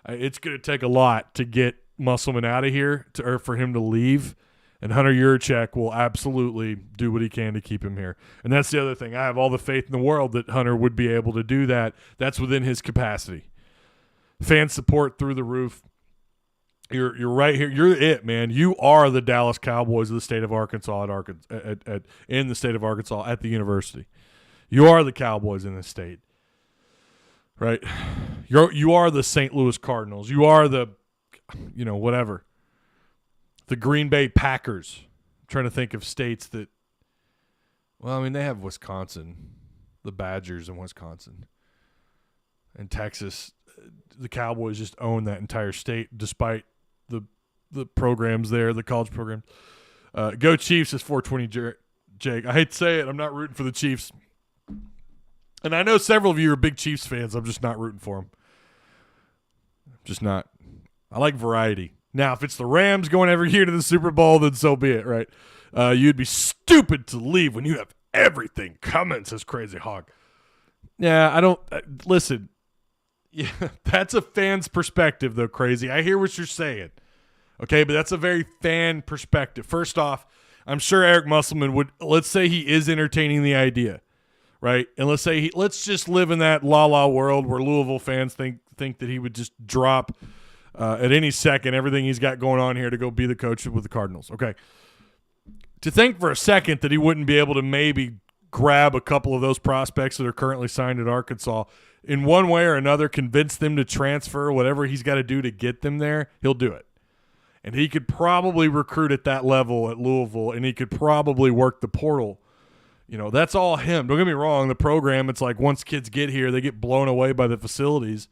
it's going to take a lot to get Musselman out of here or for him to leave, and Hunter Yurchek will absolutely do what he can to keep him here. And that's the other thing. I have all the faith in the world that Hunter would be able to do that. That's within his capacity. Fan support through the roof. You're right here. You're it, man. You are the Dallas Cowboys of the state of Arkansas in the state of Arkansas at the university. You are the Cowboys in the state. Right? You are the St. Louis Cardinals. You are the, whatever. The Green Bay Packers. I'm trying to think of states that, they have Wisconsin, the Badgers in Wisconsin. And Texas, the Cowboys just own that entire state despite the programs there, the college programs. Go Chiefs is 420, Jake. I hate to say it. I'm not rooting for the Chiefs. And I know several of you are big Chiefs fans. I'm just not rooting for them. Just not. I like variety. Now, if it's the Rams going every year to the Super Bowl, then so be it, right? You'd be stupid to leave when you have everything coming, says Crazy Hog. Yeah, I don't listen. Yeah, that's a fan's perspective, though, Crazy. I hear what you're saying. Okay, but that's a very fan perspective. First off, I'm sure Eric Musselman would, let's say he is entertaining the idea, right? And let's just live in that la-la world where Louisville fans think that he would just drop at any second everything he's got going on here to go be the coach with the Cardinals. Okay. To think for a second that he wouldn't be able to maybe grab a couple of those prospects that are currently signed at Arkansas, in one way or another, convince them to transfer, whatever he's got to do to get them there, he'll do it. And he could probably recruit at that level at Louisville, and he could probably work the portal. That's all him. Don't get me wrong. The program, it's like once kids get here, they get blown away by the facilities.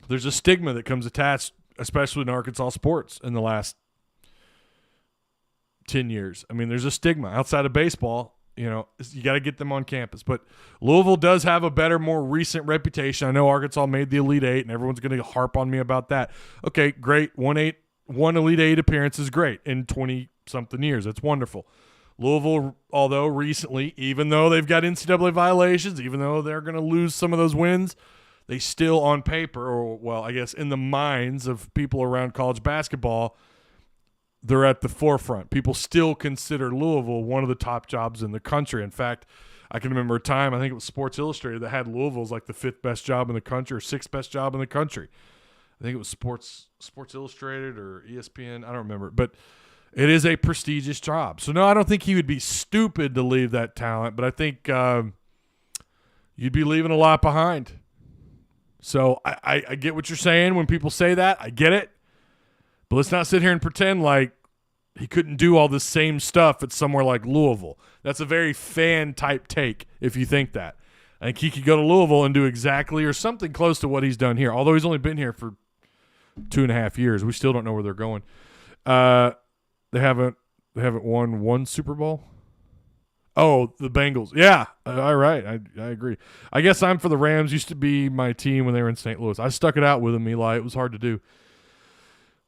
There's a stigma that comes attached, especially in Arkansas sports in the last 10 years. There's a stigma outside of baseball. You got to get them on campus. But Louisville does have a better, more recent reputation. I know Arkansas made the Elite Eight, and everyone's going to harp on me about that. Okay, great. One Elite Eight appearance is great in 20-something years. That's wonderful. Louisville, although recently, even though they've got NCAA violations, even though they're going to lose some of those wins, they still on paper, or well, I guess in the minds of people around college basketball, they're at the forefront. People still consider Louisville one of the top jobs in the country. In fact, I can remember a time, I think it was Sports Illustrated, that had Louisville as like the 5th best job in the country or 6th best job in the country. I think it was Sports Illustrated or ESPN. I don't remember. But it is a prestigious job. So, no, I don't think he would be stupid to leave that talent, but I think you'd be leaving a lot behind. So I get what you're saying when people say that. I get it. But let's not sit here and pretend like he couldn't do all the same stuff at somewhere like Louisville. That's a very fan-type take if you think that. I think he could go to Louisville and do exactly or something close to what he's done here, although he's only been here for 2.5 years. We still don't know where they're going. They haven't won one Super Bowl? Oh, the Bengals. Yeah, all right. I agree. I guess I'm for the Rams. Used to be my team when they were in St. Louis. I stuck it out with them, Eli. It was hard to do.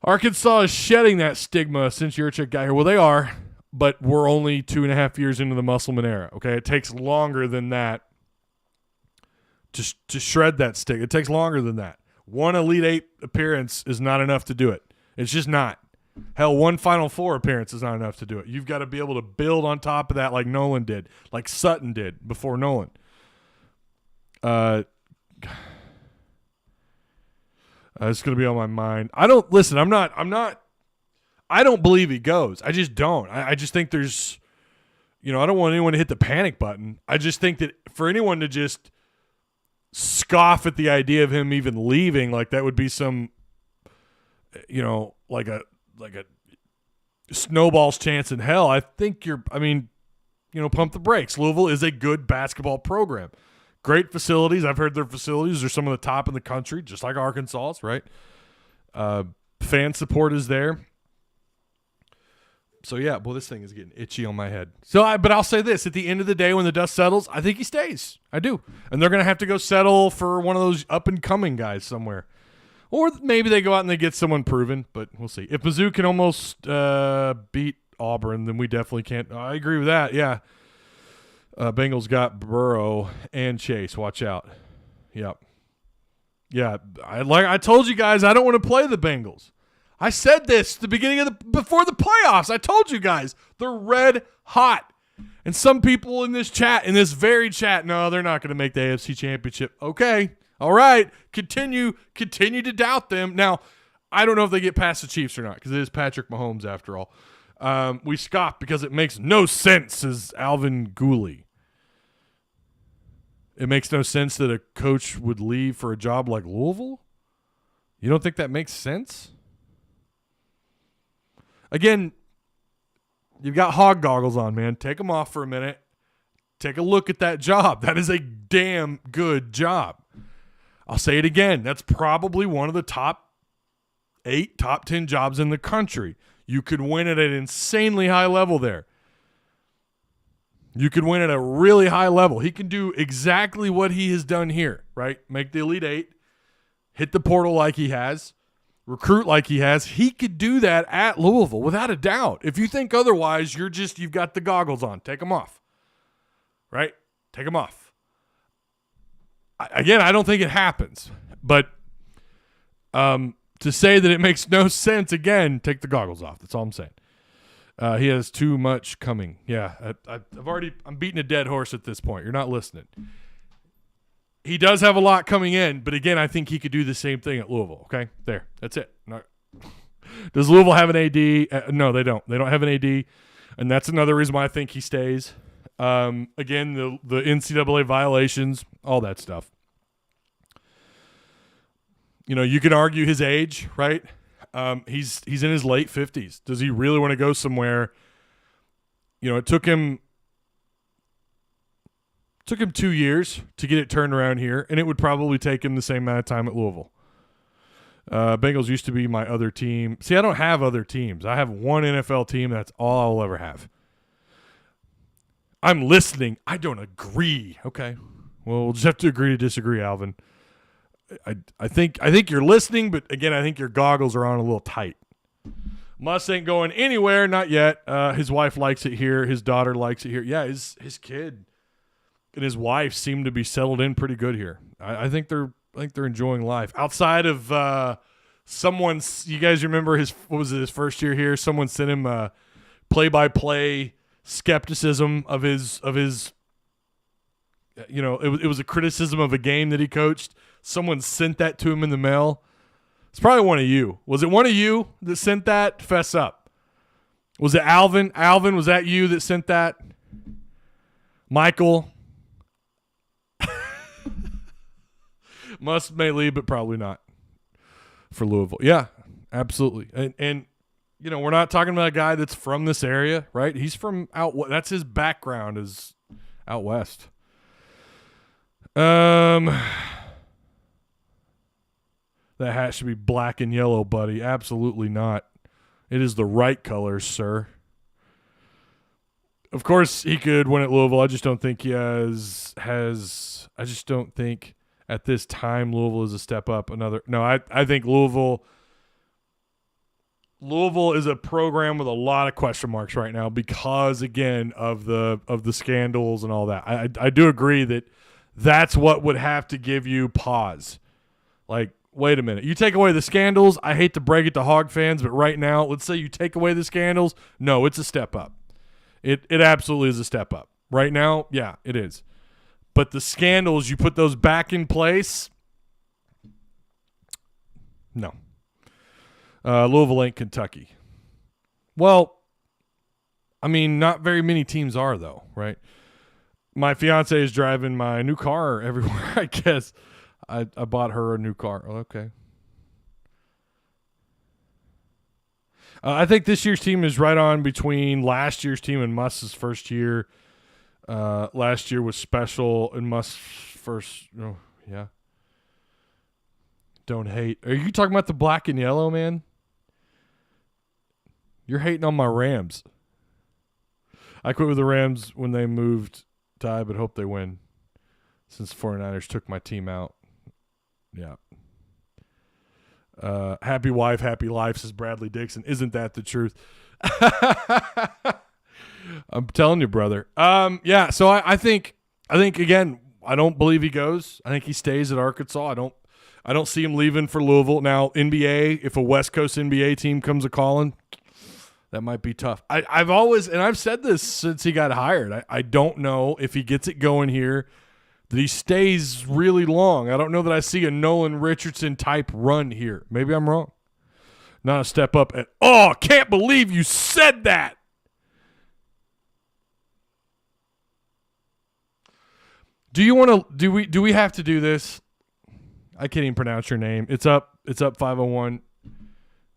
Arkansas is shedding that stigma since Yurchik got here. Well, they are, but we're only 2.5 years into the Musselman era. Okay, it takes longer than that to shred that stigma. It takes longer than that. One Elite Eight appearance is not enough to do it. It's just not. Hell, one Final Four appearance is not enough to do it. You've got to be able to build on top of that like Nolan did, like Sutton did before Nolan. It's going to be on my mind. I don't believe he goes. I just don't. I just think there's, I don't want anyone to hit the panic button. I just think that for anyone to just scoff at the idea of him even leaving, like that would be some, like a snowball's chance in hell. I think pump the brakes. Louisville is a good basketball program. Great facilities. I've heard their facilities are some of the top in the country, just like Arkansas's, right? Fan support is there. So, yeah, this thing is getting itchy on my head. But I'll say this. At the end of the day, when the dust settles, I think he stays. I do. And they're going to have to go settle for one of those up-and-coming guys somewhere. Or maybe they go out and they get someone proven, but we'll see. If Mizzou can almost beat Auburn, then we definitely can't. I agree with that, yeah. Bengals got Burrow and Chase. Watch out. Yep. Yeah, I told you guys I don't want to play the Bengals. I said this at the beginning before the playoffs. I told you guys they're red hot. And some people in this very chat, no, they're not going to make the AFC Championship. Okay. All right. Continue to doubt them. Now, I don't know if they get past the Chiefs or not because it is Patrick Mahomes after all. We scoff because it makes no sense, says Alvin Gooley. It makes no sense that a coach would leave for a job like Louisville? You don't think that makes sense? Again, you've got hog goggles on, man. Take them off for a minute. Take a look at that job. That is a damn good job. I'll say it again. That's probably one of the top 8, top 10 jobs in the country. You could win at an insanely high level there. You could win at a really high level. He can do exactly what he has done here, right? Make the Elite Eight, hit the portal like he has, recruit like he has. He could do that at Louisville without a doubt. If you think otherwise, you've got the goggles on. Take them off, right? Take them off. Again, I don't think it happens, but to say that it makes no sense, again, take the goggles off. That's all I'm saying. He has too much coming. Yeah, I'm beating a dead horse at this point. You're not listening. He does have a lot coming in, but again, I think he could do the same thing at Louisville. Okay, there. That's it. No. Does Louisville have an AD? No, they don't. They don't have an AD, and that's another reason why I think he stays. Again, the NCAA violations, all that stuff. You can argue his age, right? He's in his late 50s. Does he really want to go somewhere? It took him 2 years to get it turned around here, and it would probably take him the same amount of time at Louisville. Bengals used to be my other team. See, I don't have other teams. I have one NFL team. That's all I'll ever have. I'm listening. I don't agree. Okay. Well, we'll just have to agree to disagree, Alvin. I think you're listening, but again, I think your goggles are on a little tight. Muss ain't going anywhere, not yet. His wife likes it here. His daughter likes it here. Yeah, his kid and his wife seem to be settled in pretty good here. I think they're enjoying life. Outside of someone's, you guys remember what was it, his first year here? Someone sent him play-by-play skepticism of his. It was a criticism of a game that he coached. Someone sent that to him in the mail. It's probably one of you. Was it one of you that sent that? Fess up. Was it Alvin? Alvin, was that you that sent that? Michael? May leave, but probably not for Louisville. Yeah, absolutely. And we're not talking about a guy that's from this area, right? He's from out. That's his background, is out west. That hat should be black and yellow, buddy. Absolutely not. It is the right colors, sir. Of course, he could win at Louisville. I just don't think he has. I just don't think at this time Louisville is a step up. I think Louisville is a program with a lot of question marks right now because, again, of the scandals and all that. I do agree that that's what would have to give you pause. Like, wait a minute. You take away the scandals, I hate to break it to Hog fans, but right now, let's say you take away the scandals. No, it's a step up. It absolutely is a step up. Right now, yeah, it is. But the scandals, you put those back in place, no. Louisville ain't Kentucky. Well, I mean, not very many teams are, though, right? My fiance is driving my new car everywhere, I guess. I bought her a new car. Okay. I think this year's team is right on between last year's team and Muss's first year. Last year was special and Muss's first. Oh, yeah. Don't hate. Are you talking about the black and yellow, man? You're hating on my Rams. I quit with the Rams when they moved Ty, but hope they win since 49ers took my team out. Yeah. Happy wife, happy life, says Bradley Dixon. Isn't that the truth? I'm telling you, brother. Yeah, so I think again, I don't believe he goes. I think he stays at Arkansas. I don't see him leaving for Louisville. Now, NBA, if a West Coast NBA team comes a-calling, that might be tough. I've always, and I've said this since he got hired, I don't know if he gets it going here, that he stays really long. I don't know that I see a Nolan Richardson type run here. Maybe I'm wrong. Not a step up at all. Can't believe you said that. Do you want to do we have to do this? I can't even pronounce your name. It's up 501.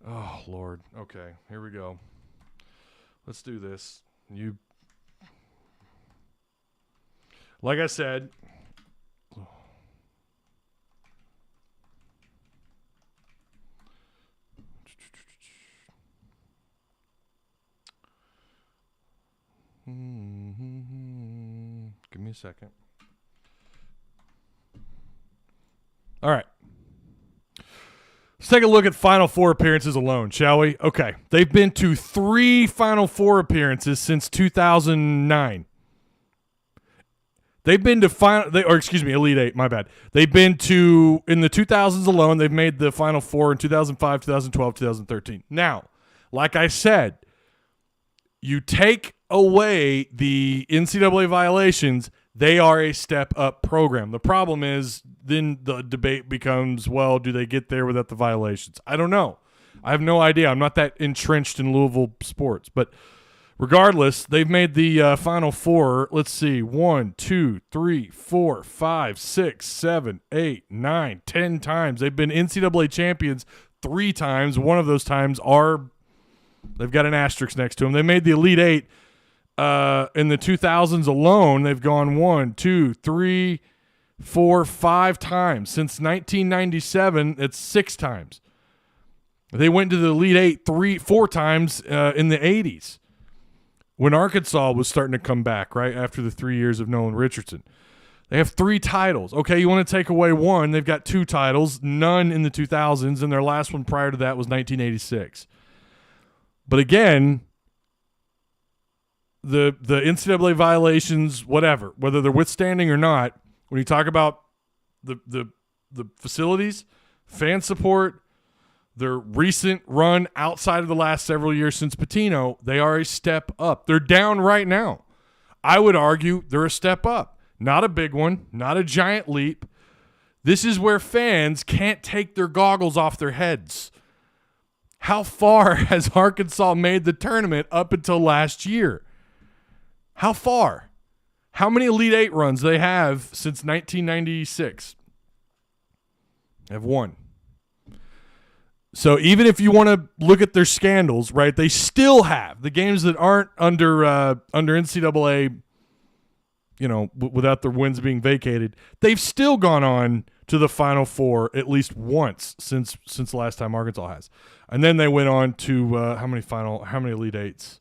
Oh Lord. Okay, here we go. Let's do this. Like I said, give me a second. All right. Let's take a look at Final Four appearances alone, shall we? Okay. They've been to 3 Final Four appearances since 2009. They've been to Elite Eight, my bad. They've been to, in the 2000s alone, they've made the Final Four in 2005, 2012, 2013. Now, like I said, you take away the NCAA violations, they are a step-up program. The problem is then the debate becomes, well, do they get there without the violations? I don't know. I have no idea. I'm not that entrenched in Louisville sports. But regardless, they've made the Final Four, let's see, 1, 2, 3, 4, 5, 6, 7, 8, 9, 10 times. They've been NCAA champions 3 times. One of those times they've got an asterisk next to them. They made the Elite Eight. In the 2000s alone, they've gone 1, 2, 3, 4, 5 times. Since 1997, it's 6 times. They went to the Elite Eight 4 times in the 80s when Arkansas was starting to come back, right, after the 3 years of Nolan Richardson. They have 3 titles. Okay, you want to take away 1, they've got 2 titles, none in the 2000s, and their last one prior to that was 1986. But again, the NCAA violations, whatever, whether they're withstanding or not, when you talk about the facilities, fan support, their recent run outside of the last several years since Pitino, they are a step up. They're down right now. I would argue they're a step up. Not a big one, not a giant leap. This is where fans can't take their goggles off their heads. How far has Arkansas made the tournament up until last year? How far? How many Elite Eight runs they have since 1996? They have one. So even if you want to look at their scandals, right, they still have the games that aren't under NCAA, without their wins being vacated. They've still gone on to the Final Four at least once since the last time Arkansas has. And then they went on to how many Elite Eights?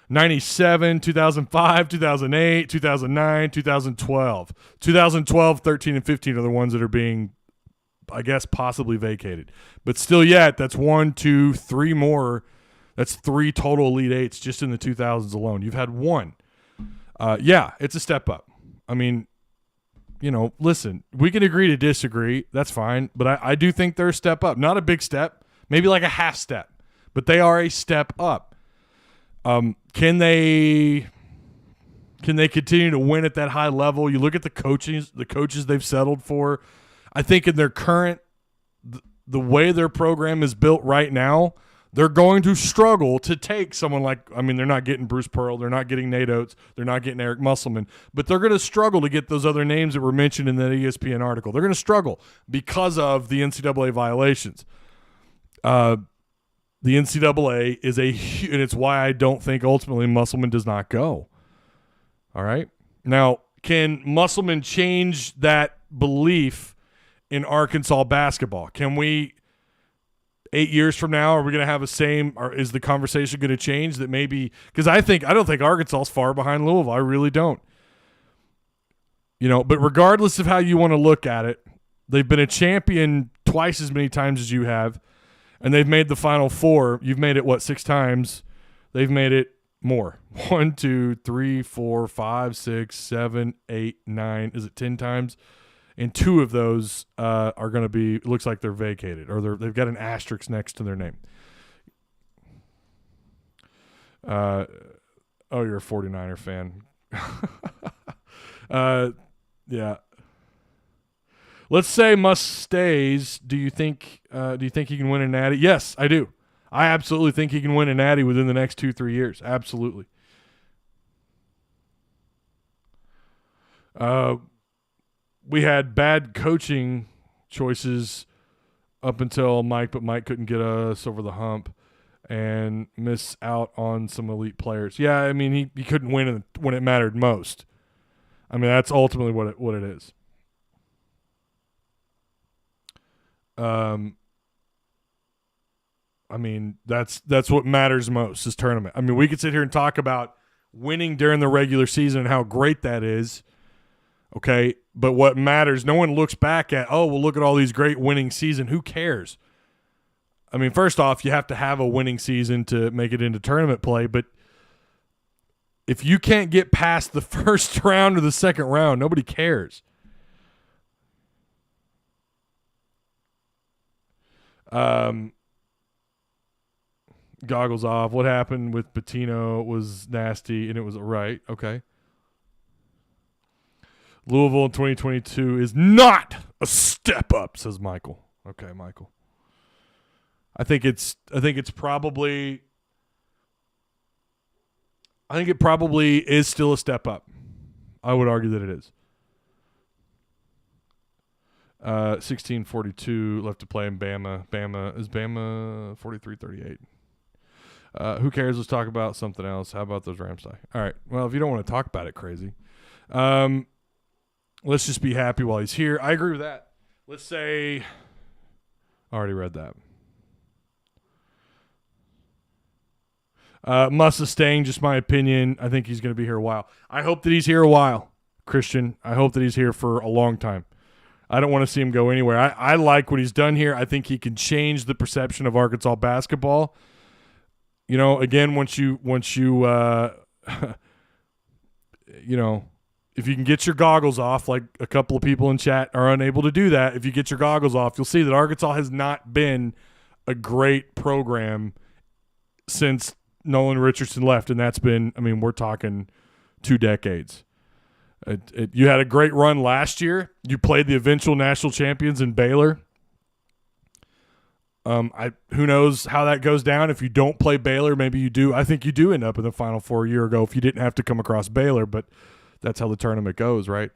97, 2005, 2008, 2009, 2012. 2012, 13, and 15 are the ones that are being, I guess, possibly vacated. But still yet, that's 1, 2, 3 more. That's 3 total Elite Eights just in the 2000s alone. You've had one. Yeah, it's a step up. I mean, listen, we can agree to disagree. That's fine. But I do think they're a step up. Not a big step, maybe like a half step. But they are a step up. Can they continue to win at that high level? You look at the coaches they've settled for. I think in their current, the way their program is built right now, they're going to struggle to take someone like, they're not getting Bruce Pearl, they're not getting Nate Oates, they're not getting Eric Musselman, but they're going to struggle to get those other names that were mentioned in that ESPN article. They're going to struggle because of the NCAA violations. The NCAA is and it's why I don't think ultimately Musselman does not go. All right. Now, can Musselman change that belief in Arkansas basketball? Can we, 8 years from now, are we going to have the same, or is the conversation going to change that maybe, because I don't think Arkansas is far behind Louisville. I really don't. But regardless of how you want to look at it, they've been a champion twice as many times as you have. And they've made the Final Four. You've made it, 6 times? They've made it more. 1, 2, 3, 4, 5, 6, 7, 8, 9. Is it 10 times? And 2 of those are going to be, it looks like they're vacated, or they've got an asterisk next to their name. You're a 49er fan. Yeah. Let's say Muss stays. Do you think he can win a natty? Yes, I do. I absolutely think he can win a natty within the next 2-3 years. Absolutely. We had bad coaching choices up until Mike, but Mike couldn't get us over the hump and miss out on some elite players. Yeah, he couldn't win when it mattered most. That's ultimately what it is. That's what matters most, is tournament. We could sit here and talk about winning during the regular season and how great that is. Okay. But what matters, no one looks back at, look at all these great winning season. Who cares? First off, you have to have a winning season to make it into tournament play. But if you can't get past the first round or the second round, nobody cares. Goggles off. What happened with Pitino was nasty, and it was right. Okay. Louisville in 2022 is not a step up, says Michael. Okay, Michael. I think it probably is still a step up. I would argue that it is. 16:42 left to play in Bama. Is Bama 43-38? Who cares? Let's talk about something else. How about those Rams tie? All right. Well, if you don't want to talk about it, crazy. Let's just be happy while he's here. I agree with that. Let's say, I already read that. Muss is staying, just my opinion. I think he's going to be here a while. I hope that he's here a while, Christian. I hope that he's here for a long time. I don't want to see him go anywhere. I like what he's done here. I think he can change the perception of Arkansas basketball. again, once you if you can get your goggles off, like a couple of people in chat are unable to do that, if you get your goggles off, you'll see that Arkansas has not been a great program since Nolan Richardson left, and that's been, we're talking 2 decades. You had a great run last year. You played the eventual national champions in Baylor. Who knows how that goes down. If you don't play Baylor, maybe you do. I think you do end up in the Final Four a year ago if you didn't have to come across Baylor, but that's how the tournament goes, right?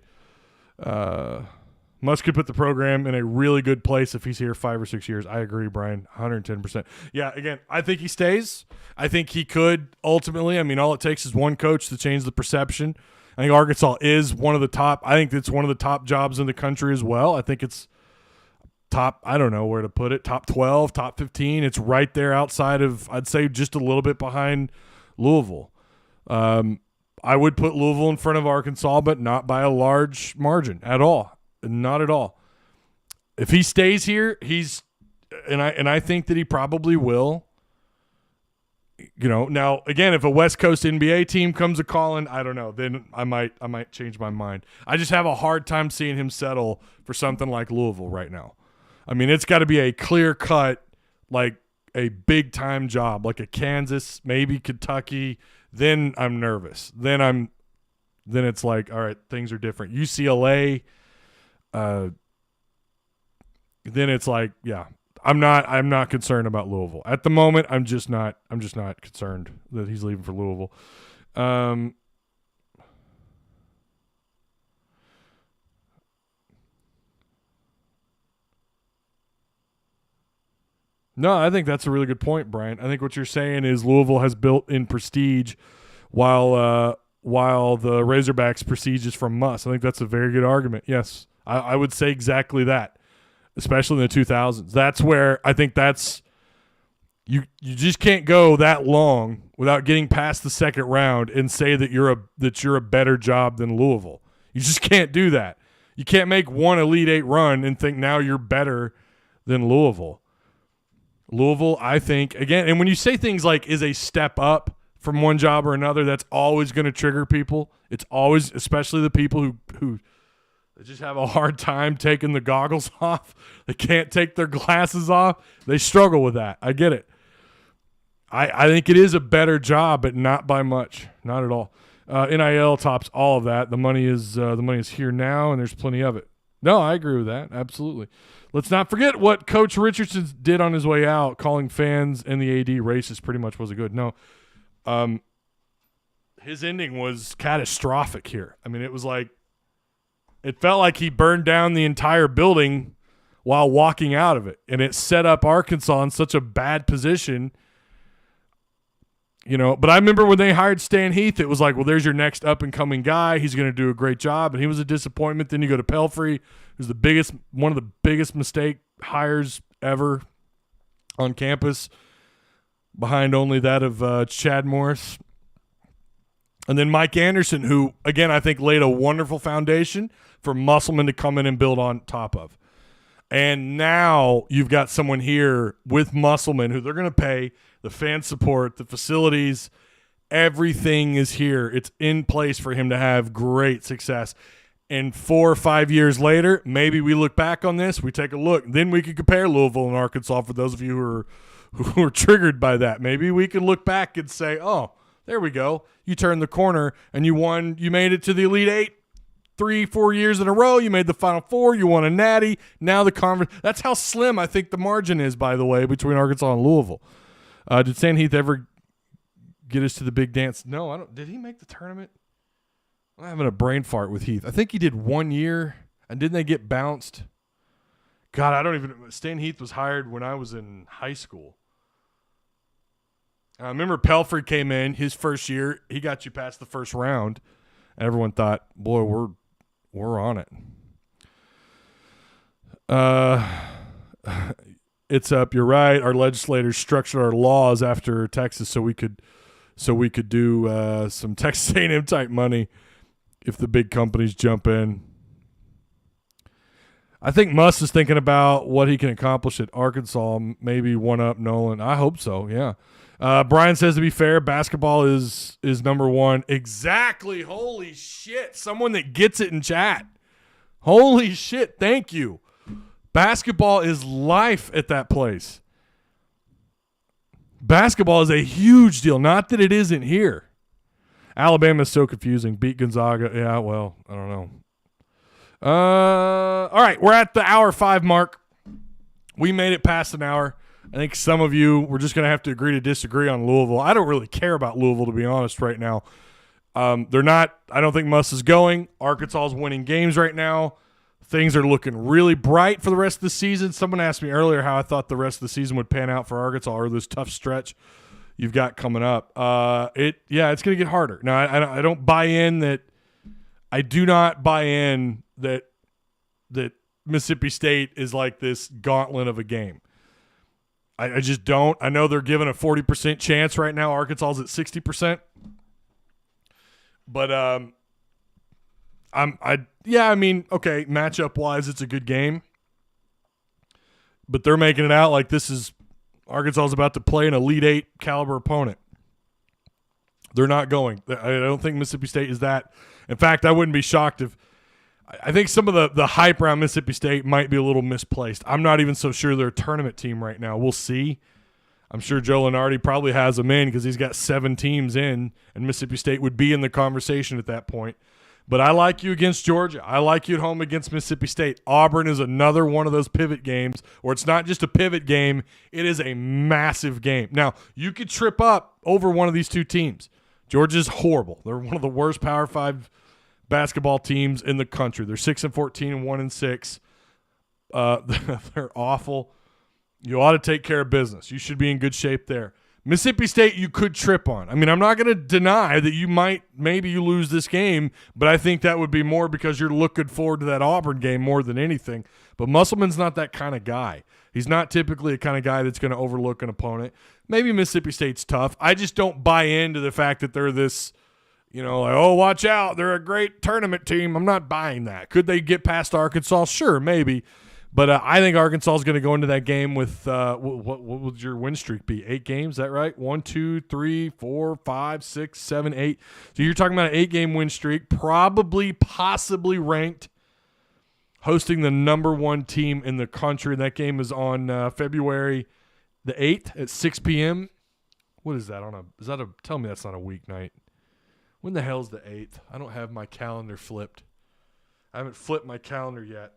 Musk could put the program in a really good place if he's here 5 or 6 years. I agree, Brian, 110%. Yeah, again, I think he stays. I think he could ultimately. All it takes is one coach to change the perception. I think Arkansas is one of the top. I think it's one of the top jobs in the country as well. I think it's top, I don't know where to put it, top 12, top 15. It's right there outside of, I'd say just a little bit behind Louisville. I would put Louisville in front of Arkansas, but not by a large margin at all. Not at all. If he stays here, and I think that he probably will. Now again, if a West Coast NBA team comes a calling, I don't know. Then I might change my mind. I just have a hard time seeing him settle for something like Louisville right now. It's got to be a clear cut, like a big time job, like a Kansas, maybe Kentucky. Then I'm nervous. Then it's like, all right, things are different. UCLA. Then it's like, yeah, I'm not concerned about Louisville at the moment. I'm just not concerned that he's leaving for Louisville. No, I think that's a really good point, Brian. I think what you're saying is Louisville has built in prestige while the Razorbacks' prestige is from Muss. I think that's a very good argument. Yes, I would say exactly that, especially in the 2000s. That's where I think that's you just can't go that long without getting past the second round and say that you're a better job than Louisville. You just can't do that. You can't make one Elite Eight run and think now you're better than Louisville. Louisville, I think, again, and when you say things like is a step up from one job or another, that's always going to trigger people. It's always, especially the people who just have a hard time taking the goggles off. They can't take their glasses off. They struggle with that. I get it. I think it is a better job, but not by much. Not at all. NIL tops all of that. The money is here now, and there's plenty of it. No, I agree with that. Absolutely. Let's not forget what Coach Richardson did on his way out, calling fans and the AD racist. Pretty much was a good. No, his ending was catastrophic here. It was like it felt like he burned down the entire building while walking out of it, and it set up Arkansas in such a bad position. But I remember when they hired Stan Heath, it was like, well, there's your next up-and-coming guy. He's going to do a great job, and he was a disappointment. Then you go to Pelfrey, who's one of the biggest mistake hires ever on campus, behind only that of Chad Morris. And then Mike Anderson, who, again, I think laid a wonderful foundation for Musselman to come in and build on top of. And now you've got someone here with Musselman who they're going to pay, the fan support, the facilities, everything is here. It's in place for him to have great success. And 4 or 5 years later, maybe we look back on this, we take a look, then we can compare Louisville and Arkansas for those of you who are triggered by that. Maybe we can look back and say, oh, there we go. You turned the corner and you won. You made it to the Elite Eight 3-4 years in a row. You made the Final Four. You won a Natty. Now the conference. That's how slim I think the margin is, by the way, between Arkansas and Louisville. Did Stan Heath ever get us to the big dance? No, I don't. Did he make the tournament? I'm having a brain fart with Heath. I think he did 1 year, and didn't they get bounced? God, I don't even. Stan Heath was hired when I was in high school. I remember Pelfrey came in his first year. He got you past the first round. Everyone thought, boy, we're on it. It's up. You're right. Our legislators structured our laws after Texas so we could do some Texas A&M type money if the big companies jump in. I think Muss is thinking about what he can accomplish at Arkansas, maybe one up Nolan. I hope so, yeah. Brian says, to be fair, basketball is number one. Exactly. Holy shit. Someone that gets it in chat. Holy shit. Thank you. Basketball is life at that place. Basketball is a huge deal. Not that it isn't here. Alabama is so confusing. Beat Gonzaga. Yeah, well, I don't know. All right, we're at the hour 5 mark. We made it past an hour. I think some of you, we're just going to have to agree to disagree on Louisville. I don't really care about Louisville, to be honest, right now. They're not, I don't think Muss is going. Arkansas is winning games right now. Things are looking really bright for the rest of the season. Someone asked me earlier how I thought the rest of the season would pan out for Arkansas, or this tough stretch you've got coming up. It's going to get harder. Now, I don't buy in that. I do not buy in that Mississippi State is like this gauntlet of a game. I just don't. I know they're given a 40% chance right now. Arkansas is at 60%. But okay, matchup wise, it's a good game. But they're making it out like this is Arkansas is about to play an Elite Eight caliber opponent. They're not going. I don't think Mississippi State is that. In fact, I wouldn't be shocked if I think some of the hype around Mississippi State might be a little misplaced. I'm not even so sure they're a tournament team right now. We'll see. I'm sure Joe Lunardi probably has them in because he's got 7 teams in, and Mississippi State would be in the conversation at that point. But I like you against Georgia. I like you at home against Mississippi State. Auburn is another one of those pivot games where it's not just a pivot game. It is a massive game. Now, you could trip up over one of these two teams. Georgia's horrible. They're one of the worst Power 5 basketball teams in the country. They're 6-14 and 1-6. They're awful. You ought to take care of business. You should be in good shape there. Mississippi State, you could trip on. I mean, I'm not going to deny that maybe you lose this game, but I think that would be more because you're looking forward to that Auburn game more than anything. But Musselman's not that kind of guy. He's not typically a kind of guy that's going to overlook an opponent. Maybe Mississippi State's tough. I just don't buy into the fact that they're this, watch out, they're a great tournament team. I'm not buying that. Could they get past Arkansas? Sure, maybe. But I think Arkansas is going to go into that game with what would your win streak be? 8 games, is that right? 1, 2, 3, 4, 5, 6, 7, 8. So you're talking about an 8-game win streak, possibly ranked, hosting the number 1 team in the country. And that game is on February the 8th at 6 p.m. What is that tell me that's not a weeknight. When the hell's the 8th? I don't have my calendar flipped. I haven't flipped my calendar yet.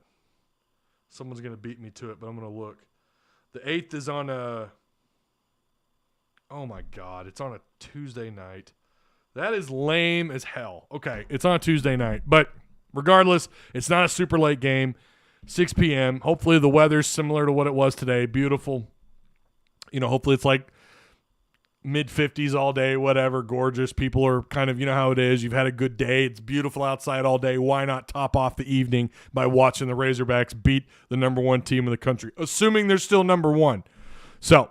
Someone's going to beat me to it, but I'm going to look. The 8th is on oh my God, it's on a Tuesday night. That is lame as hell. Okay, it's on a Tuesday night. But regardless, it's not a super late game. 6 p.m. Hopefully the weather's similar to what it was today. Beautiful. Hopefully it's like mid-50s all day, whatever, gorgeous. People are kind of, how it is. You've had a good day. It's beautiful outside all day. Why not top off the evening by watching the Razorbacks beat the number 1 team in the country, assuming they're still number 1. So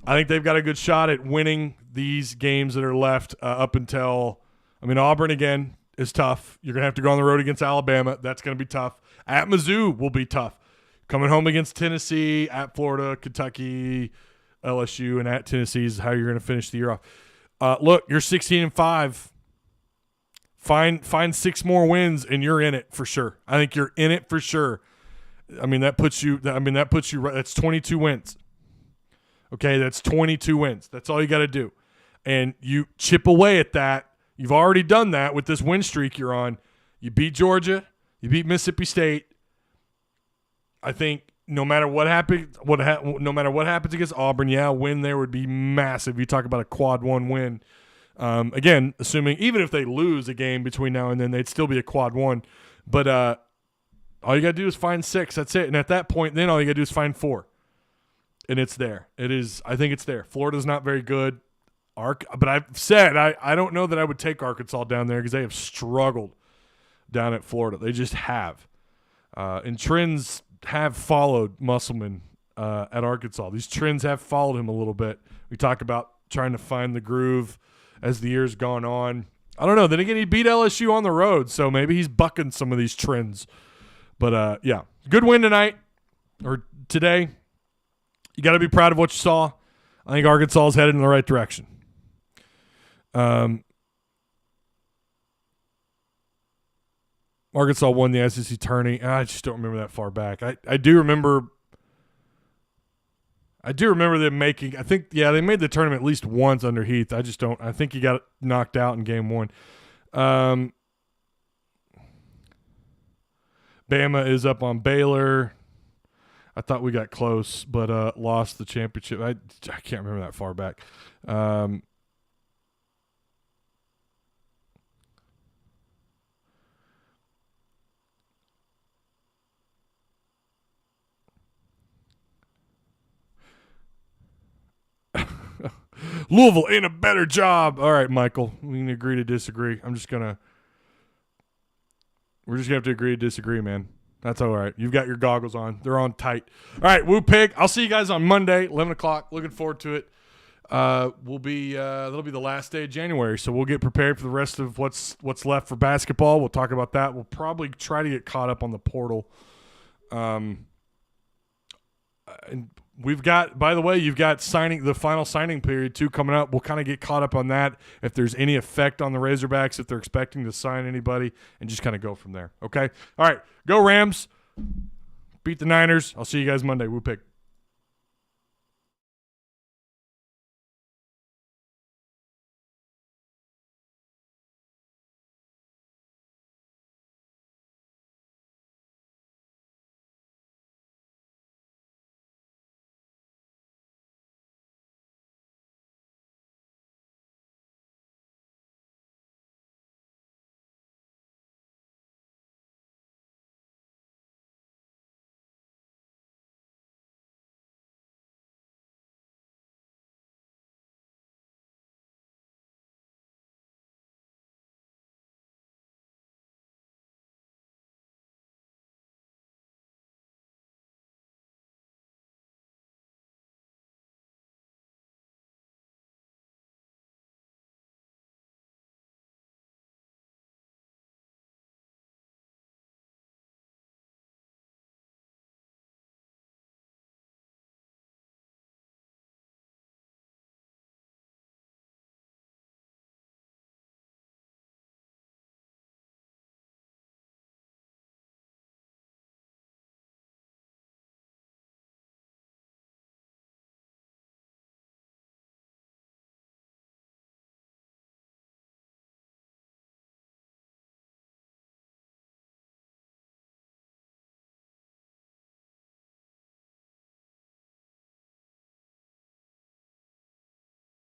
I think they've got a good shot at winning these games that are left up until Auburn, again, is tough. You're going to have to go on the road against Alabama. That's going to be tough. At Mizzou will be tough. Coming home against Tennessee, at Florida, Kentucky, LSU, and at Tennessee is how you're going to finish the year off. Look, you're 16-5. Find 6 more wins, and you're in it for sure. I think you're in it for sure. That puts you right. That's 22 wins. Okay, that's 22 wins. That's all you got to do. And you chip away at that. You've already done that with this win streak you're on. You beat Georgia. You beat Mississippi State. I think no matter what happens against Auburn, win there would be massive. You talk about a quad 1 win. Again, assuming even if they lose a game between now and then, they'd still be a quad 1. But all you got to do is find 6. That's it. And at that point, then all you got to do is find 4. And it's there. It is. I think it's there. Florida's not very good. But I've said I don't know that I would take Arkansas down there because they have struggled down at Florida. They just have. And trends have followed Musselman at Arkansas. These trends have followed him a little bit. We talk about trying to find the groove as the year's gone on. I don't know. Then again, he beat LSU on the road, so maybe he's bucking some of these trends. But, good win tonight or today. You got to be proud of what you saw. I think Arkansas is headed in the right direction. Arkansas won the SEC tourney. I just don't remember that far back. I do remember them making. I think they made the tournament at least once under Heath. I just don't. I think he got knocked out in game 1. Bama is up on Baylor. I thought we got close, but lost the championship. I can't remember that far back. Louisville ain't a better job. All right, Michael, we can agree to disagree. We're just gonna have to agree to disagree, man. That's all right. You've got your goggles on. They're on tight. All right, Woo Pig. I'll see you guys on Monday, 11 o'clock. Looking forward to it. That'll be the last day of January, so we'll get prepared for the rest of what's left for basketball. We'll talk about that. We'll probably try to get caught up on the portal. And we've got, by the way, you've got the final signing period too coming up. We'll kind of get caught up on that, if there's any effect on the Razorbacks, if they're expecting to sign anybody, and just kind of go from there. Okay. All right. Go Rams. Beat the Niners. I'll see you guys Monday. Woo Pig.